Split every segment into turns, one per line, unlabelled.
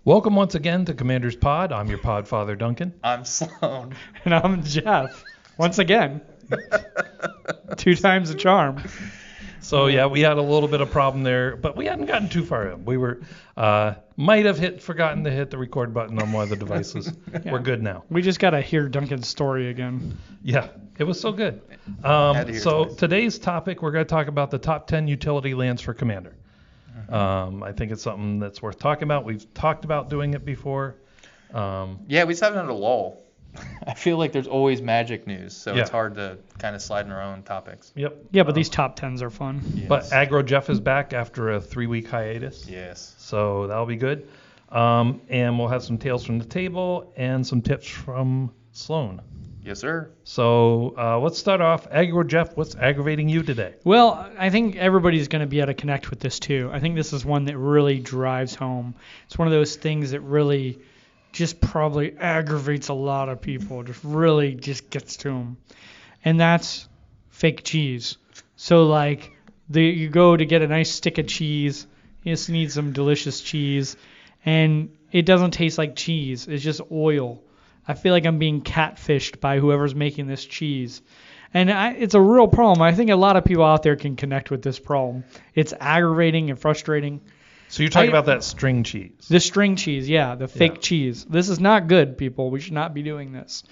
Welcome once again to Commander's Pod. I'm your pod father, Duncan.
I'm Sloan.
And I'm Jeff. Once again. 2 times the charm.
So yeah, we had a little bit of problem there, but we hadn't gotten too far in. We were might have forgotten to hit the record button on one of the devices.
Yeah.
We're good now.
We just got to hear Duncan's story again.
Yeah, it was so good. So today's topic, we're going to talk about the top 10 utility lands for Commander. I think it's something that's worth talking about. We've talked about doing it before.
Yeah, we just haven't had a lull. I feel like there's always Magic news, so
Yeah.
it's hard to kind of slide in our own topics.
Yep.
Yeah, but these top 10s are fun.
Yes.
But Aggro Jeff is back after a 3-week hiatus.
Yes.
So that'll be good. And we'll have some tales from the table and some tips from Sloan.
Yes, sir.
So let's start off. Aggro Jeff, what's aggravating you today?
Well, I think everybody's going to be able to connect with this too. I think this is one that really drives home. It's one of those things that really just probably aggravates a lot of people. Just really just gets to them. And that's fake cheese. So like you go to get a nice stick of cheese. You just need some delicious cheese. And it doesn't taste like cheese. It's just oil. I feel like I'm being catfished by whoever's making this cheese. And it's a real problem. I think a lot of people out there can connect with this problem. It's aggravating and frustrating.
So you're talking about that string cheese.
The string cheese, yeah, the fake cheese. This is not good, people. We should not be doing this.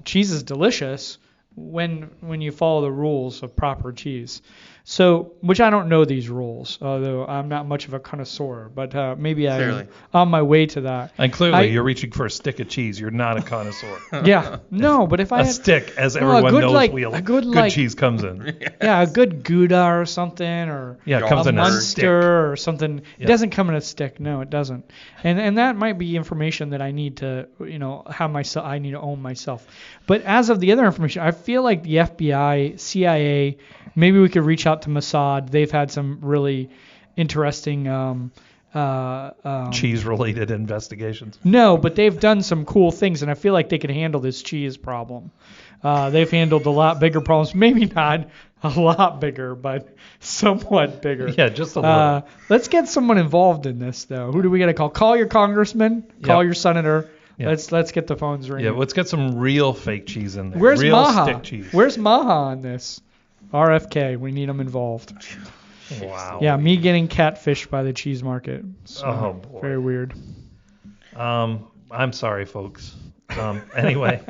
Cheese is delicious when you follow the rules of proper cheese. So, which I don't know these rules, although I'm not much of a connoisseur, but maybe I'm on my way to that.
And clearly you're reaching for a stick of cheese. You're not a connoisseur.
Yeah, no, but if I
a
had,
stick, as everyone knows, good cheese comes in.
Yeah, a good Gouda or something, or
Yeah, it comes
a
in a stick.
Munster or something.
Yeah.
It doesn't come in a stick. No, it doesn't. And that might be information that I need to, I need to own myself. But as of the other information, I feel like the FBI, CIA, maybe we could reach out to Mossad. They've had some really interesting
cheese-related investigations.
No, but they've done some cool things, and I feel like they could handle this cheese problem. They've handled a lot bigger problems. Maybe not a lot bigger, but somewhat bigger.
Yeah, just a little.
Let's get someone involved in this, though. Who do we got to call? Call your congressman. Call your senator. Yep. Let's get the phones ringing.
Yeah, let's get some real fake cheese in there.
Where's
real
Maha?
Stick cheese.
Where's Maha on this? RFK. We need them involved.
Wow.
Yeah, me getting catfished by the cheese market. So,
oh, boy.
Very weird.
I'm sorry, folks. Anyway,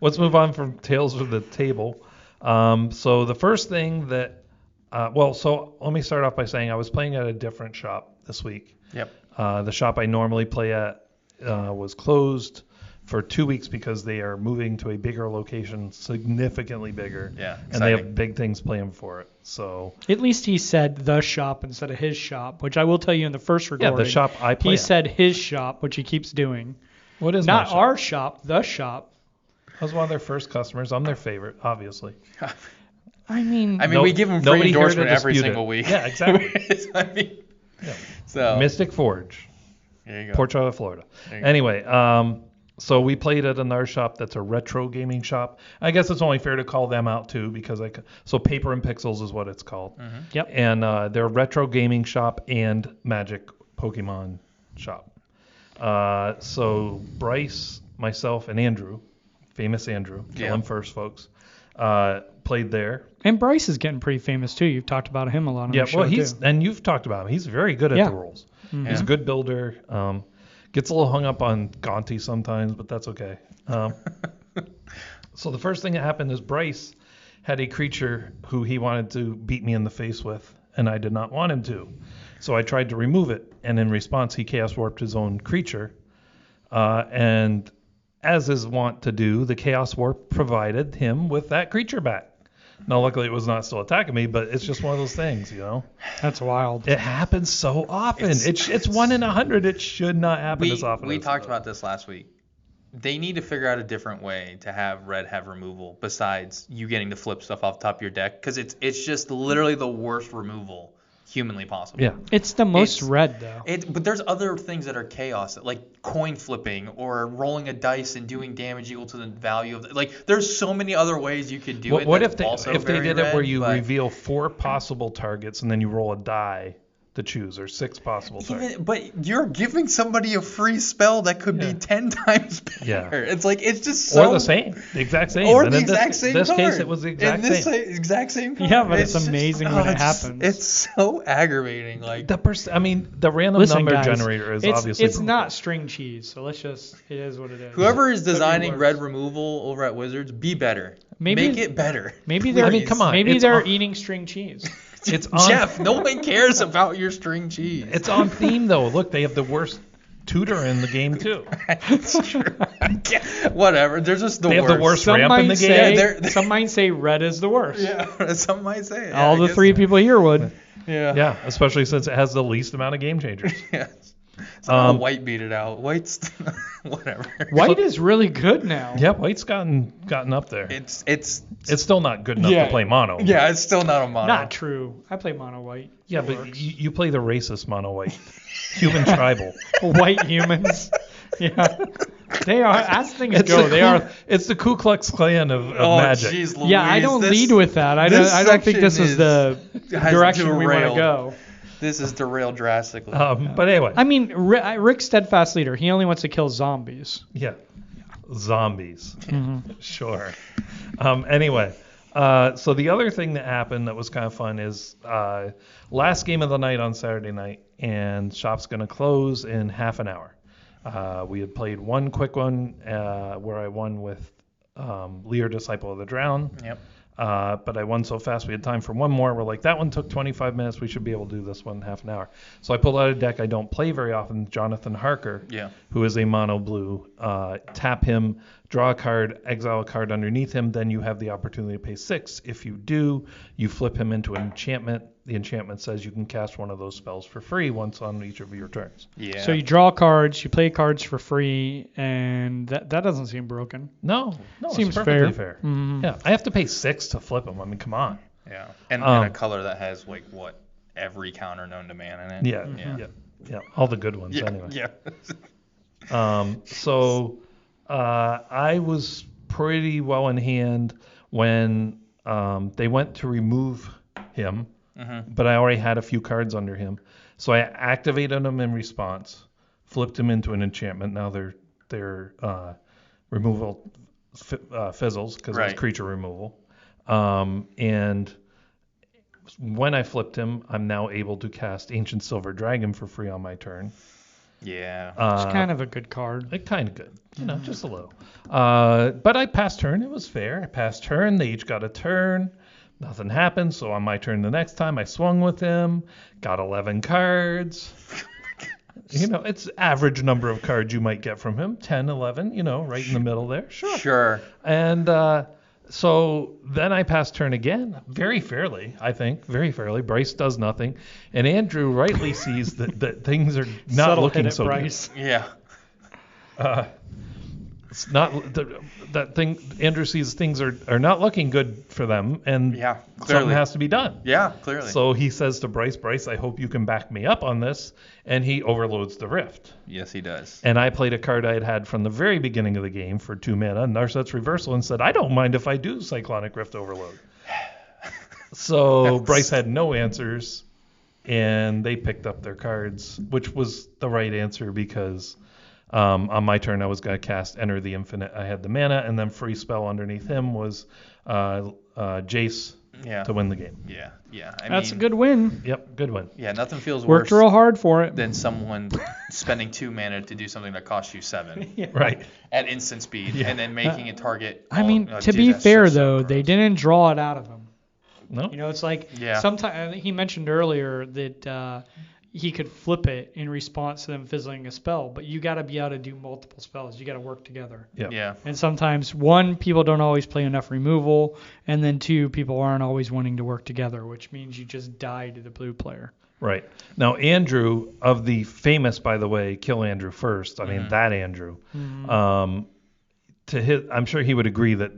let's move on from Tales from the Table. So the first thing that, so let me start off by saying I was playing at a different shop this week.
Yep.
The shop I normally play at was closed for 2 weeks because they are moving to a bigger location, significantly bigger.
Yeah,
and
exciting.
they have big things planned for it. So
at least he said the shop instead of his shop, which I will tell you in the first recording.
Yeah, the shop I play
He
at.
said his shop, which he keeps doing.
What is
not
my shop?
our shop, the shop.
I was one of their first customers. I'm their favorite, obviously.
I mean,
we give them free endorsement every single week.
Yeah, exactly.
So
Mystic Forge.
There you go.
Port Charlotte, Florida. Anyway, so we played at another shop that's a retro gaming shop. I guess it's only fair to call them out too because so Paper and Pixels is what it's called.
Mm-hmm.
Yep.
And they're a retro gaming shop and Magic Pokemon shop. So Bryce, myself, and Andrew, famous Andrew, kill him first, folks, played there.
And Bryce is getting pretty famous too. You've talked about him a lot on the show too.
And you've talked about him. He's very good at the rules.
Mm-hmm.
He's a good builder. Gets a little hung up on Gonti sometimes, but that's okay. So the first thing that happened is Bryce had a creature who he wanted to beat me in the face with, and I did not want him to. So I tried to remove it, and in response, he Chaos Warped his own creature. And as is wont to do, the Chaos Warp provided him with that creature back. Now, luckily, it was not still attacking me, but it's just one of those things,
That's wild.
It happens so often. It's 1 in 100. It should not happen as often.
We talked about this last week. They need to figure out a different way to have red have removal besides you getting to flip stuff off the top of your deck because it's just literally the worst removal humanly possible.
Yeah.
It's the most red though.
But there's other things that are chaos, like coin flipping or rolling a dice and doing damage equal to the value of there's so many other ways you could do it.
What if they did it where you reveal 4 possible targets and then you roll a die to choose, or 6 possible targets.
But you're giving somebody a free spell that could be 10 times better.
Yeah.
It's like, it's just so...
Or the same. The exact same.
Or
And
the
in
exact same
this
card.
case, it was the exact
In this
same.
exact same card.
Yeah, but it's
just-
amazing when it happens.
It's so aggravating. Like,
The random
Listen,
number
guys,
generator is
it's
obviously...
it's not string cheese, so it is what it is.
whoever is
But it
designing
works.
red removal over at Wizards, be better.
Maybe-
Make it better.
Maybe they're
Please.
come on.
Maybe
it's
they're
on-
eating string cheese.
It's on,
Jeff, no one cares about your string cheese.
It's on theme, though. Look, they have the worst tutor in the game, too.
It's true. Whatever. They're just the
They have
worst.
the worst
Some
ramp in
might
the
say
game.
some might say red is the worst.
Yeah, some might say it. Yeah,
All
I
the
guess
3
so.
people here would.
Yeah.
Yeah, especially since it has the least amount of game changers.
Yeah. Somehow White beat it out. White's whatever.
White is really good now.
Yeah, White's gotten up there.
It's
still not good enough to play mono.
yeah, it's still not a mono.
Not true. I play mono white.
Yeah,
It
but
works.
you play the racist mono white. Human tribal.
White humans. Yeah. They are, as things
It's
go,
it's the Ku Klux Klan of
Oh,
Magic.
jeez Louise.
Yeah, I don't
this,
lead with that. I
this
don't think this
section
is the
has
direction we want to
derailed.
go.
This is derailed drastically.
But anyway,
I mean, Rick's steadfast leader. He only wants to kill zombies.
yeah, zombies.
Mm-hmm.
Sure. Anyway, so the other thing that happened that was kind of fun is last game of the night on Saturday night, and shop's going to close in half an hour. We had played one quick one where I won with Lear, Disciple of the Drown.
Yep.
But I won so fast we had time for one more. We're like, that one took 25 minutes. We should be able to do this one in half an hour. So I pulled out a deck I don't play very often, Jonathan Harker,
Yeah.
who is a mono blue. Tap him, draw a card, exile a card underneath him. Then you have the opportunity to pay 6. If you do, you flip him into an enchantment. The enchantment says you can cast one of those spells for free once on each of your turns.
Yeah.
So you draw cards, you play cards for free, and that doesn't seem broken.
No,
Seems
it's perfectly
fair.
fair.
Mhm.
Yeah, I have to pay 6 to flip him. I mean, come on.
Yeah. And a color that has like what every counter known to man in it.
Yeah, yeah, all the good ones anyway.
Yeah.
So I was pretty well in hand when they went to remove him, but I already had a few cards under him. So I activated them in response, flipped him into an enchantment. Now their removal fizzles because
Right.
it's creature removal. And when I flipped him, I'm now able to cast Ancient Silver Dragon for free on my turn.
Yeah.
It's kind of a good card.
Kind of good, just a little. But I passed turn. It was fair. I passed turn. They each got a turn. Nothing happened. So on my turn the next time, I swung with him. Got 11 cards. It's average number of cards you might get from him. 10, 11, right in the middle there.
Sure.
And so then I pass turn again, very fairly, I think, very fairly. Bryce does nothing, and Andrew rightly sees that things are not
Subtle
looking
hit at
so
Bryce.
Yeah.
good. It's not that thing. Andrew sees things are not looking good for them, and
Yeah,
something
clearly.
has to be done.
Yeah, clearly.
So he says to Bryce, I hope you can back me up on this, and he overloads the Rift.
Yes, he does.
And I played a card I had from the very beginning of the game for 2 mana, Narset's Reversal, and said, I don't mind if I do Cyclonic Rift Overload. So Bryce had no answers, and they picked up their cards, which was the right answer because on my turn I was going to cast Enter the Infinite. I had the mana, and then free spell underneath him was Jace to win the game.
Yeah.
That's a good win.
Yep, good one.
Yeah, nothing feels
Worked
worse
real hard for it.
than someone spending 2 mana to do something that costs you 7
Right.
at instant speed and then making it target.
I mean, to
geez,
be
that's
fair
just so
though,
gross.
they didn't draw it out of him.
No.
It's like
Yeah.
sometimes he mentioned earlier that he could flip it in response to them fizzling a spell, but you got to be able to do multiple spells. You got to work together.
Yeah.
And sometimes, 1, people don't always play enough removal, and then 2, people aren't always wanting to work together, which means you just die to the blue player.
Right. Now, Andrew, of the famous, by the way, Kill Andrew First, I mean, that Andrew, I'm sure he would agree that,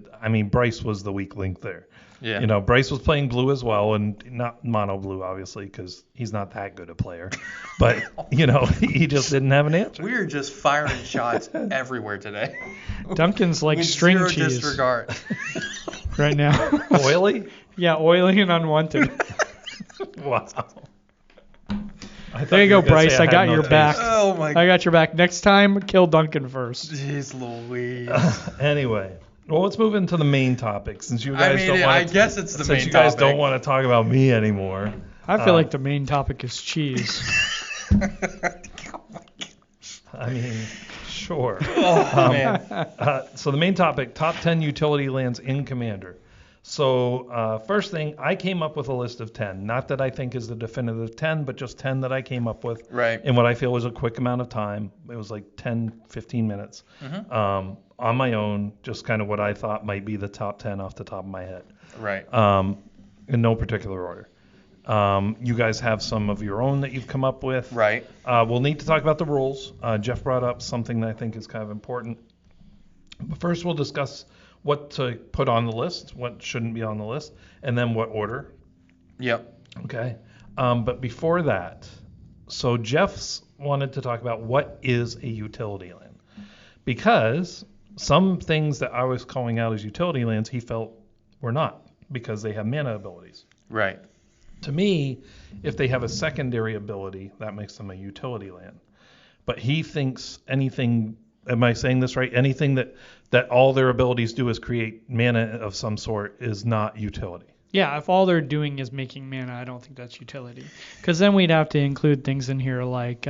Bryce was the weak link there.
Yeah.
Bryce was playing blue as well, and not mono blue, obviously, because he's not that good a player. But, he just didn't have an answer.
We're just firing shots everywhere today.
Duncan's like
With
string
zero
cheese
disregard.
right now.
Oily?
Yeah, oily and unwanted.
Wow. thought
There you go,
were gonna say
Bryce. I
had
got
no
your
taste.
back.
Oh my
I got your back. Next time, kill Duncan first.
Jeez Louise.
Anyway, well, let's move into the main topic since you
I
guys
mean,
don't
I
want.
guess it's the
Since
main
you guys
topic.
don't want to talk about me anymore.
I feel like the main topic is cheese.
I mean, sure.
Oh man.
So the main topic: top 10 utility lands in Commander. So first thing, I came up with a list of 10. Not that I think is the definitive 10, but just 10 that I came up with
Right.
in what I feel was a quick amount of time. It was like 10, 15 minutes on my own, just kind of what I thought might be the top 10 off the top of my head,
Right.
in no particular order. You guys have some of your own that you've come up with.
Right.
We'll need to talk about the rules. Jeff brought up something that I think is kind of important. But first, we'll discuss what to put on the list, what shouldn't be on the list, and then what order.
Yep.
Okay. But before that, so Jeff's wanted to talk about what is a utility land. Because some things that I was calling out as utility lands, he felt were not, because they have mana abilities.
Right.
To me, if they have a secondary ability, that makes them a utility land. But he thinks anything, am I saying this right? Anything that all their abilities do is create mana of some sort is not utility.
Yeah, if all they're doing is making mana, I don't think that's utility. Because then we'd have to include things in here like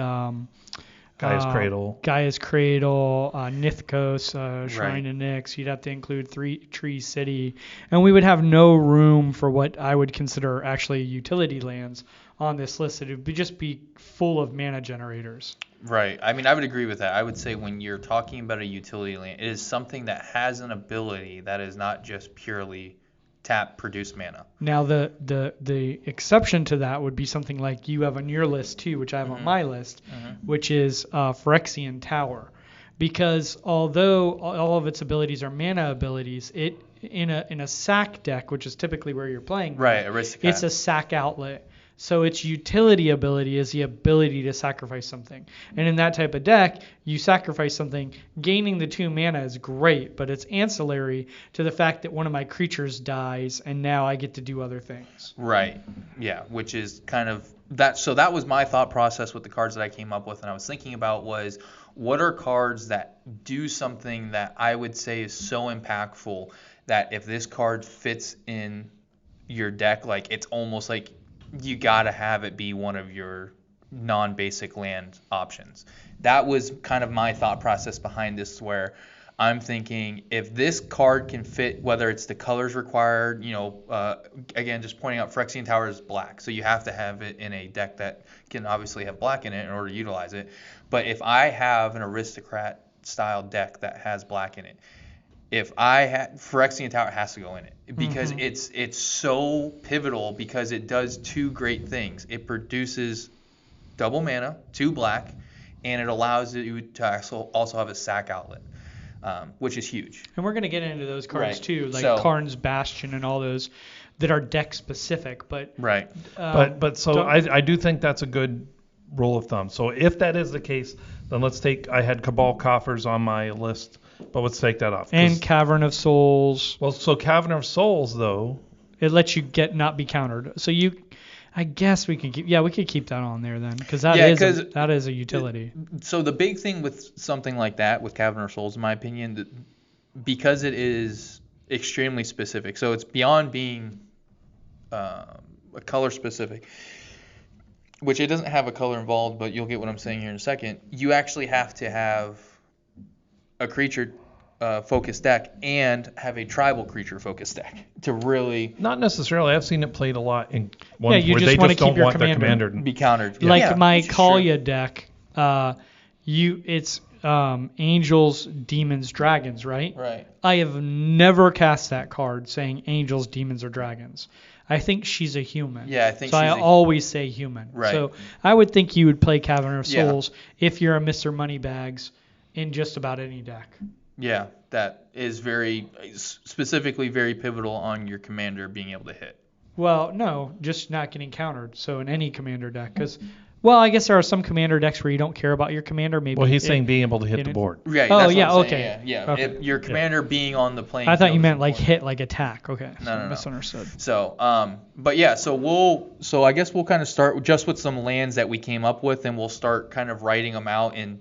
Gaia's Cradle.
Gaia's Cradle, Nithcos, Shrine
Right.
of Nyx. You'd have to include Tree City. And we would have no room for what I would consider actually utility lands on this list. It would just be full of mana generators.
Right. I mean, I would agree with that. I would say when you're talking about a utility land, it is something that has an ability that is not just purely tap, produce mana.
Now, the exception to that would be something like you have on your list too, which I have on my list, which is Phyrexian Tower. Because although all of its abilities are mana abilities, it in a sack deck, which is typically where you're playing,
Right. Aristocrat.
it's a sack outlet. So its utility ability is the ability to sacrifice something. And in that type of deck, you sacrifice something. Gaining the 2 mana is great, but it's ancillary to the fact that one of my creatures dies, and now I get to do other things.
Right. Yeah. Which is kind of that. So that was my thought process with the cards that I came up with, and I was thinking about was what are cards that do something that I would say is so impactful that if this card fits in your deck, like it's almost like you gotta have it be one of your non-basic land options. That was kind of my thought process behind this, where I'm thinking if this card can fit, whether it's the colors required, again, just pointing out Phyrexian Tower is black, so you have to have it in a deck that can obviously have black in it in order to utilize it. But if I have an aristocrat style deck that has black in it, if I had Phyrexian Tower has to go in it because it's so pivotal because it does 2 great things. It produces double mana, 2 black, and it allows you to also have a sack outlet, which is huge.
And we're going to get into those cards
Right.
too, like
So-
Karn's Bastion and all those that are deck specific. But
Right.
But so I do think that's a good rule of thumb. So if that is the case, then I had Cabal Coffers on my list, but let's take that off.
and Cavern of Souls,
Well, so Cavern of Souls, though,
it lets you not be countered. So I guess we could keep that on there then, because that is a utility.
So the big thing with something like that, with Cavern of Souls, in my opinion, because it is extremely specific, so it's beyond being a color specific, which it doesn't have a color involved, but you'll get what I'm saying here in a second. You actually have to have a creature focused deck and have a tribal creature focused deck to really
not necessarily. I've seen it played a lot in ones
you
where
just
they
wanna
just
keep
don't
your
want their
commander.
commander.
be countered.
Like
Yeah,
my
which is true.
Kalia deck, it's Angels, Demons, Dragons, right?
Right.
I have never cast that card saying Angels, Demons, or Dragons. I think she's a human.
Yeah, I think
so.
she's
I always say human.
Right.
So I would think you would play Cavern of
Yeah.
Souls if you're a Mr. Moneybags in just about any deck.
Yeah, that is specifically very pivotal on your commander being able to hit.
Well, no, just not getting countered. So in any commander deck, because Well, I guess there are some commander decks where you don't care about your commander. Maybe.
Well, he's saying being able to hit the board.
Right.
Oh,
that's
yeah,
what I'm saying,
okay.
Yeah.
Okay.
If your commander being on the playing
I thought
field
you
is
meant like
important.
hit, like attack. Okay.
No.
Misunderstood.
So, but yeah, so I guess we'll kind of start just with some lands that we came up with, and we'll start kind of writing them out and,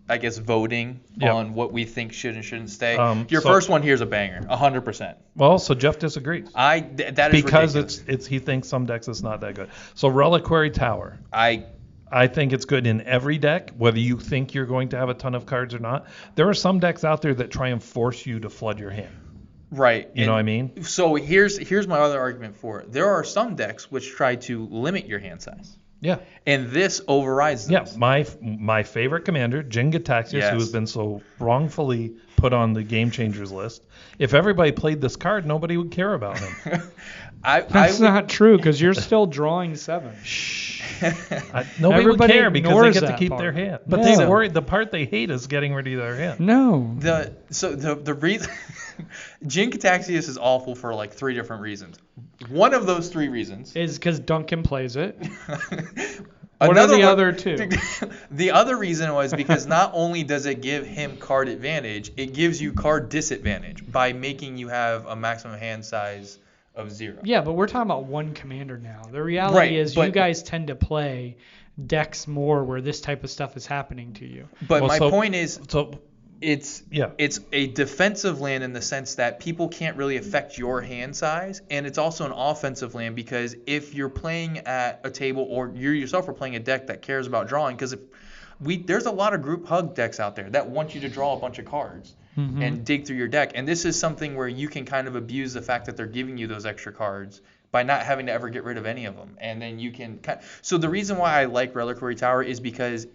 I guess, voting on what we think should and shouldn't stay. Your first one here is a banger, 100%.
Well, so Jeff disagrees.
That is
because
ridiculous.
he thinks some decks it's not that good. So Reliquary Tower.
I
think it's good in every deck, whether you think you're going to have a ton of cards or not. There are some decks out there that try and force you to flood your hand.
Right.
You know what I mean?
So here's my other argument for it. There are some decks which try to limit your hand size.
Yeah.
And this overrides those.
Yeah. My favorite commander, Jin-Gitaxias,
Yes.
who has been so wrongfully put on the Game Changers list. If everybody played this card, nobody would care about him.
That's not true because you're still drawing 7.
Nobody would
Everybody
care because they
ignores
get to
that
keep
part.
their hand. But
No.
they worry. The part they hate is getting rid of their hand.
No.
The reason Jin-Gitaxias is awful for like 3 different reasons. One of those 3 reasons
Is because Duncan plays it.
What
are the other 2?
The other reason was because not only does it give him card advantage, it gives you card disadvantage by making you have a maximum hand size of 0.
Yeah, but we're talking about one commander now. The reality is you guys tend to play decks more where this type of stuff is happening to you.
But my point is, it's
Yeah.
it's a defensive land in the sense that people can't really affect your hand size, and it's also an offensive land because if you're playing at a table or you yourself are playing a deck that cares about drawing, because there's a lot of group hug decks out there that want you to draw a bunch of cards and dig through your deck, and this is something where you can kind of abuse the fact that they're giving you those extra cards by not having to ever get rid of any of them, and then you can so the reason why I like Reliquary Tower is because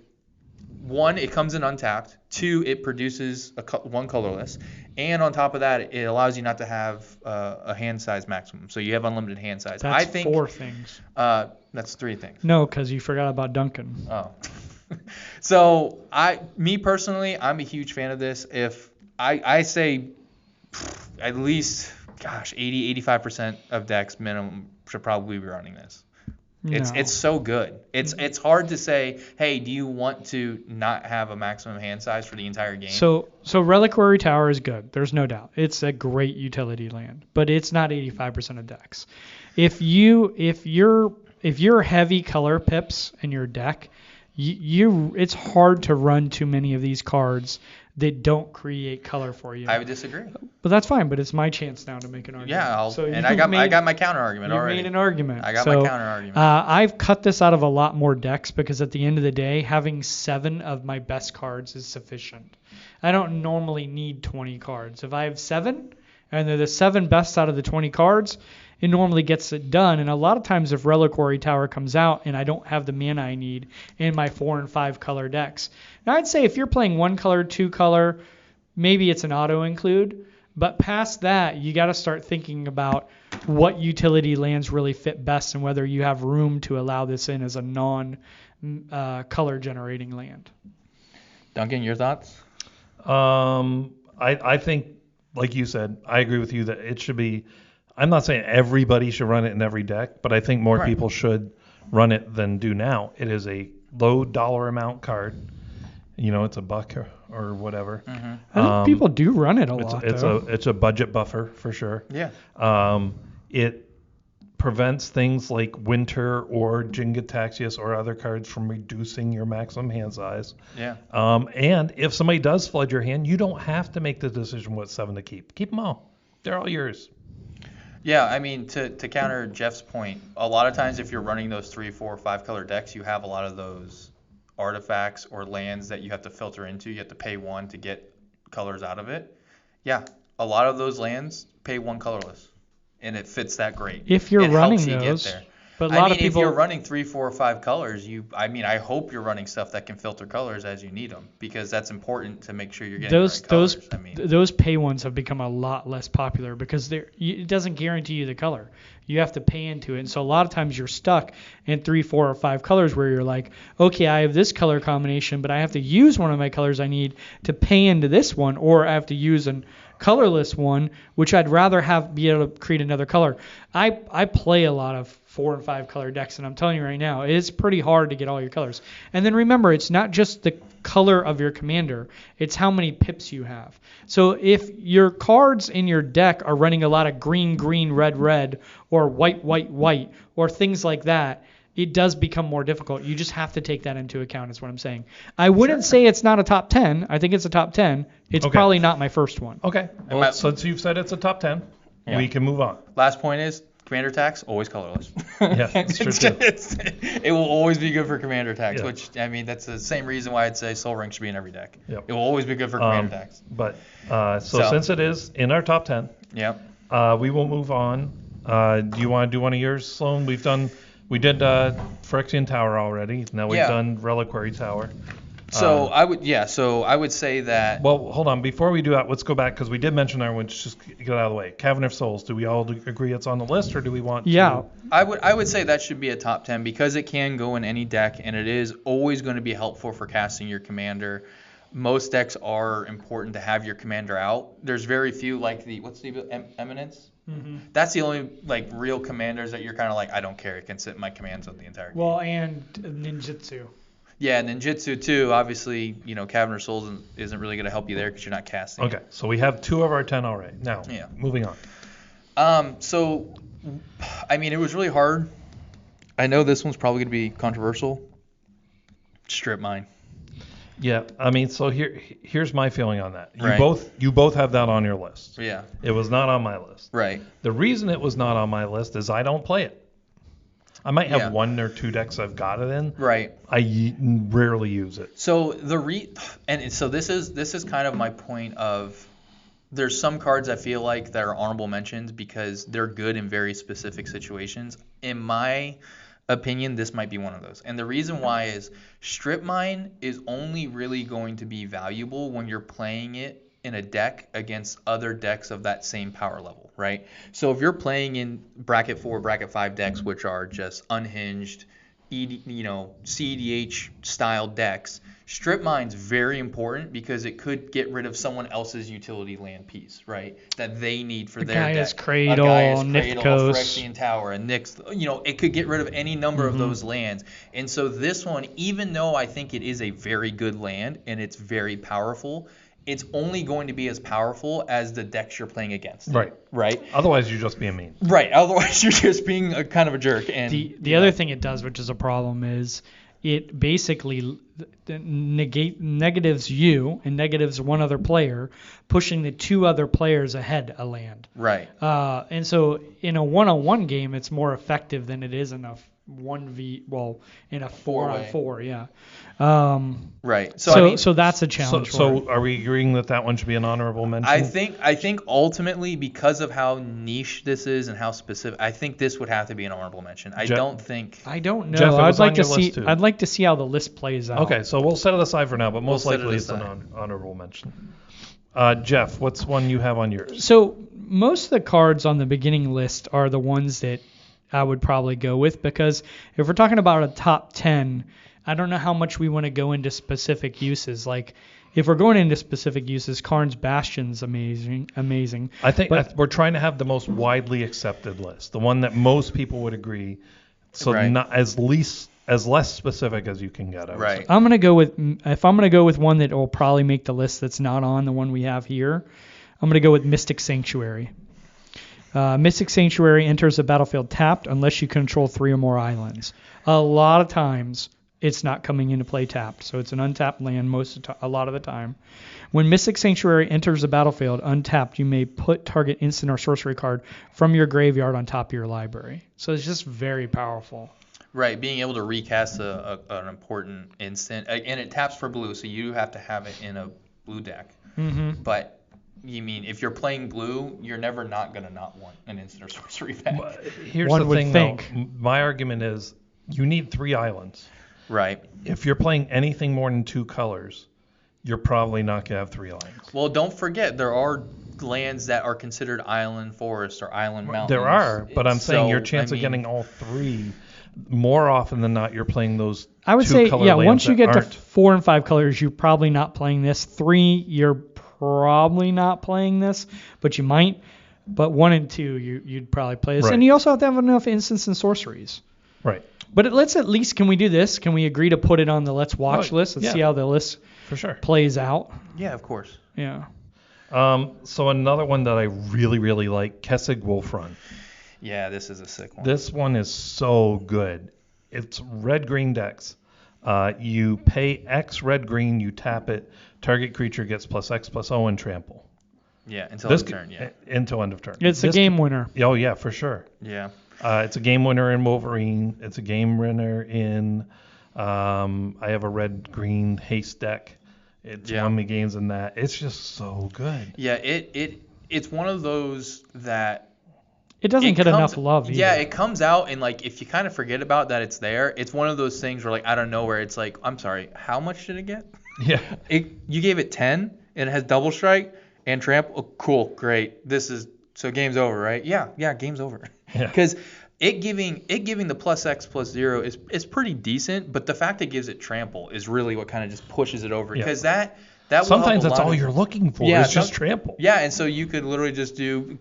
1, it comes in untapped. 2, it produces 1 colorless, and on top of that, it allows you not to have a hand size maximum, so you have unlimited hand size.
That's
I think
4 things.
That's 3 things.
No, because you forgot about Duncan.
Oh, so me personally, I'm a huge fan of this. If I say at least 80-85% of decks minimum should probably be running this. It's so good. It's hard to say, hey, do you want to not have a maximum hand size for the entire game?
So Reliquary Tower is good. There's no doubt. It's a great utility land, but it's not 85% of decks. If you're heavy color pips in your deck, it's hard to run too many of these cards that don't create color for you.
I would disagree.
But that's fine. But it's my chance now to make an argument.
Yeah, I got my counter argument already.
You made an argument.
I got my counter argument.
I've cut this out of a lot more decks because at the end of the day, having 7 of my best cards is sufficient. I don't normally need 20 cards. If I have 7 and they're the 7 best out of the 20 cards, it normally gets it done. And a lot of times if Reliquary Tower comes out and I don't have the mana I need in my 4 and 5 color decks. Now I'd say if you're playing 1 color, 2 color, maybe it's an auto include. But past that, you got to start thinking about what utility lands really fit best and whether you have room to allow this in as a non-color generating land.
Duncan, your thoughts?
I think, like you said, I agree with you that it should be. I'm not saying everybody should run it in every deck, but I think more people should run it than do now. It is a low dollar amount card. It's $1 or whatever.
Mm-hmm.
I think people do run it a lot.
It's a budget buffer for sure.
Yeah.
It prevents things like Winter or Jin-Gitaxias or other cards from reducing your maximum hand size.
Yeah.
And if somebody does flood your hand, you don't have to make the decision what 7 to keep. Keep them all. They're all yours.
Yeah, I mean, to counter Jeff's point, a lot of times if you're running those 3, 4, 5 color decks, you have a lot of those artifacts or lands that you have to filter into. You have to pay 1 to get colors out of it. Yeah, a lot of those lands pay 1 colorless, and it fits that great.
If you're running
helps you
those.
get there.
But a lot of
if
people,
you're running 3, 4, 5 colors, I hope you're running stuff that can filter colors as you need them, because that's important to make sure you're getting the right colors.
Those pay ones have become a lot less popular because it doesn't guarantee you the color. You have to pay into it, and so a lot of times you're stuck in 3, 4, or 5 colors where you're like, okay, I have this color combination, but I have to use one of my colors I need to pay into this one, or I have to use colorless one, which I'd rather be able to create another color. I play a lot of 4 and 5 color decks, and I'm telling you right now, it's pretty hard to get all your colors. And then remember, it's not just the color of your commander, it's how many pips you have. So if your cards in your deck are running a lot of green, green, red, red, or white, white, white, or things like that, it does become more difficult. You just have to take that into account is what I'm saying. I wouldn't say it's not a top 10. I think it's a top 10. It's probably not my first one.
Okay. Well, since you've said it's a top 10, we can move on.
Last point is commander attacks, always colorless.
Yeah, that's true too.
It will always be good for commander attacks,
Yeah.
which, I mean, that's the same reason why I'd say Soul Ring should be in every deck.
Yep.
It will always be good for commander attacks.
But so since it is in our top 10, we will move on. Do you want to do one of yours, Sloan? We did Phyrexian Tower already. Now we've done Reliquary Tower.
So I would say that.
Well, hold on. Before we do that, let's go back because we did mention our ones. Just get out of the way. Cavern of Souls. Do we all agree it's on the list, or do we want?
Yeah.
I would say that should be a top 10 because it can go in any deck, and it is always going to be helpful for casting your commander. Most decks are important to have your commander out. There's very few like Eminence. Mm-hmm. That's the only like real commanders that you're kind of like, I don't care. It can sit in my command zone the entire game.
Well, and Ninjutsu.
Yeah, Ninjutsu too. Obviously, Cavern of Souls isn't really going to help you there because you're not casting.
Okay, so we have 2 of our 10 already. Now, moving on.
So, I mean, it was really hard. I know this one's probably going to be controversial. Strip Mine.
Yeah, I mean, so here's my feeling on that.
Right.
You both have that on your list.
Yeah.
It was not on my list.
Right.
The reason it was not on my list is I don't play it. I might have 1 or 2 decks I've got it in.
Right.
I rarely use it.
So so this is kind of my point of there's some cards I feel like that are honorable mentions because they're good in very specific situations. In my opinion, this might be one of those. And the reason why is Strip Mine is only really going to be valuable when you're playing it in a deck against other decks of that same power level, right? So if you're playing in bracket 4, bracket 5 decks, which are just unhinged, CEDH style decks, Strip Mine's very important because it could get rid of someone else's utility land piece, right? That they need for their
Gaia's
deck.
Cradle,
Nifkos,
Nifkos.
Phyrexian Tower, and Nyx. It could get rid of any number of those lands. And so this one, even though I think it is a very good land and it's very powerful, it's only going to be as powerful as the decks you're playing against.
Right.
Right.
Otherwise, you're just being mean.
Right. Otherwise, you're just being a kind of a jerk. And
the other thing it does, which is a problem, is it basically negatives you and negatives one other player, pushing the 2 other players ahead a land.
Right.
And so in a 1-on-1 game, it's more effective than it is in a 1v, in a 4-on-4, yeah.
Right.
So that's a challenge.
So are we agreeing that one should be an honorable mention?
I think ultimately because of how niche this is and how specific, I think this would have to be an honorable mention. I don't know.
Jeff,
I'd like to see how the list plays out.
Okay, so we'll set it aside for now, but most likely it's an honorable mention. Jeff, what's one you have on yours?
So most of the cards on the beginning list are the ones that I would probably go with because if we're talking about a top 10, I don't know how much we want to go into specific uses. Like if we're going into specific uses, Karn's Bastion's amazing.
I think we're trying to have the most widely accepted list, the one that most people would agree. So not as less specific as you can get.
Right.
I'm gonna go with one that will probably make the list that's not on the one we have here. I'm gonna go with Mystic Sanctuary. Mystic Sanctuary enters the battlefield tapped unless you control 3 or more islands. A lot of times it's not coming into play tapped, so it's an untapped land a lot of the time. When Mystic Sanctuary enters the battlefield untapped, you may put target instant or sorcery card from your graveyard on top of your library. So it's just very powerful.
Right, being able to recast an important instant, and it taps for blue, so you have to have it in a blue deck.
Mm-hmm.
But you mean if you're playing blue, you're never not going to not want an instant or sorcery back.
Here's the thing, though. My argument is you need 3 islands.
Right.
If you're playing anything more than 2 colors, you're probably not going to have 3 islands.
Well, don't forget, there are lands that are considered island forest or island mountains.
There are, but I'm saying your chance of getting all 3, more often than not, you're playing those
I would
2
say,
color
yeah,
lands
once you get to
aren't.
4 and 5 colors, you're probably not playing this. 3, you're probably not playing this, but you might. But 1 and 2, you'd probably play this.
Right.
And you also have to have enough instants and sorceries.
Right.
But let's at least, can we do this? Can we agree to put it on the let's watch list? Let's see how the list
For sure.
plays out.
Yeah, of course.
Yeah.
So another one that I really, really like, Kessig Wolf Run.
Yeah, this is a sick one.
This one is so good. It's red-green decks. You pay X red-green, you tap it, target creature gets +X/+O and trample.
Yeah, until end of turn, yeah.
Until end of turn.
It's a game winner.
Oh, yeah, for sure.
Yeah.
It's a game winner in Wolverine. It's a game winner in, I have a red-green haste deck. It's won me games in that. It's just so good.
Yeah, it's one of those that
it doesn't get enough love either.
Yeah, it comes out and like if you kind of forget about that it's there, it's one of those things where like out of nowhere it's like, I'm sorry, how much did it get?
Yeah.
You gave it 10 and it has double strike and trample. Oh, cool, great. So game's over, right? Yeah, game's over. Because it giving the +X/+0 is pretty decent, but the fact it gives it trample is really what kind of just pushes it over. Because that will
sometimes
help
that's all you're looking for. It's just trample.
Yeah, and so you could literally just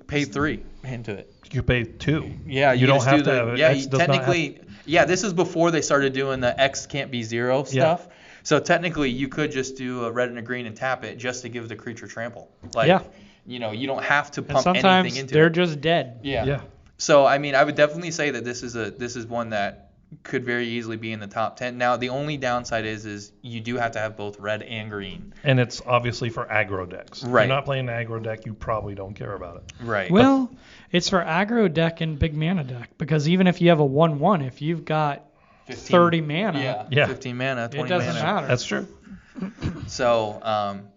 pay 3 into it.
You pay 2.
Yeah,
you don't have to have it.
Yeah, technically. Yeah, this is before they started doing the X can't be 0 stuff. Yeah. So technically, you could just do a red and a green and tap it just to give the creature trample. Like, you don't have to pump anything into it.
Sometimes they're just dead.
Yeah. So I mean, I would definitely say that this is one that could very easily be in the top 10. Now, the only downside is you do have to have both red and green.
And it's obviously for aggro decks.
Right.
If you're not playing an aggro deck, you probably don't care about it.
Right.
Well, it's for aggro deck and big mana deck, because even if you have a 1/1, if you've got 30 mana,
15 mana, 20 mana.
It doesn't matter.
That's true.
So,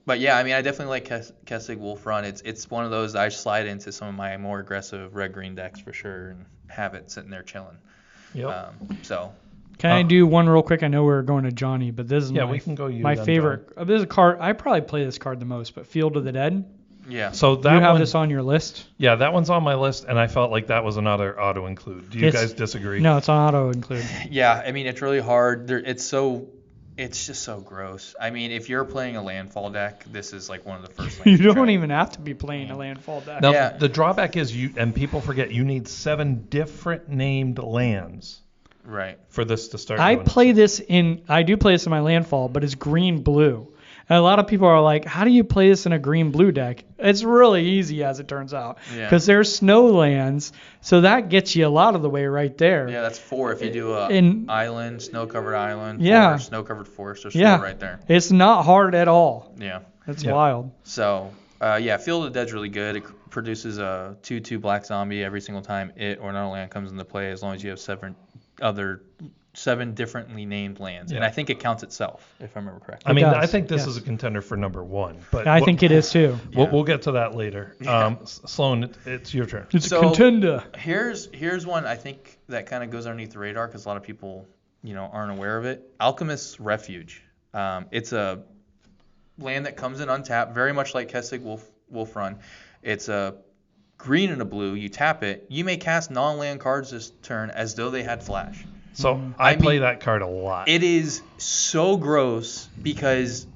but yeah, I mean, I definitely like Kessig Wolf Run. It's one of those I slide into some of my more aggressive red-green decks for sure and have it sitting there chilling.
Yep.
Can I do one real quick? I know we're going to Johnny, but this is
we can go
my favorite. This is a card. I probably play this card the most, but Field of the Dead.
Yeah.
So that
you have this on your list?
Yeah, that one's on my list, and I felt like that was another auto include. Do you guys disagree?
No, it's on auto include.
Yeah, I mean it's really hard. It's just so gross. I mean, if you're playing a landfall deck, this is like one of the first things.
You don't even have to be playing a landfall deck.
Now, the drawback is and people forget, you need 7 different named lands.
Right.
For this to start.
I do play this in my landfall, but it's green-blue. And a lot of people are like, how do you play this in a green-blue deck? It's really easy, as it turns out. Because there's snow lands, so that gets you a lot of the way right there.
Yeah, that's 4 if you do island, snow-covered island, snow-covered forest, there's 4 right there.
It's not hard at all.
Yeah.
It's wild.
So, Field of the Dead's really good. It produces a 2/2 black zombie every single time it or another land comes into play, as long as you have 7 differently named lands. And I think it counts itself, if I remember correctly.
I mean, I think this is a contender for number 1. But
I think it is too.
We'll get to that later. Sloan, it's your turn.
It's a contender.
Here's one I think that kind of goes underneath the radar because a lot of people, aren't aware of it. Alchemist's Refuge. It's a land that comes in untapped, very much like Kessig Wolf Run. It's a green and a blue. You tap it. You may cast non-land cards this turn as though they had flash.
So I play that card a lot.
It is so gross because,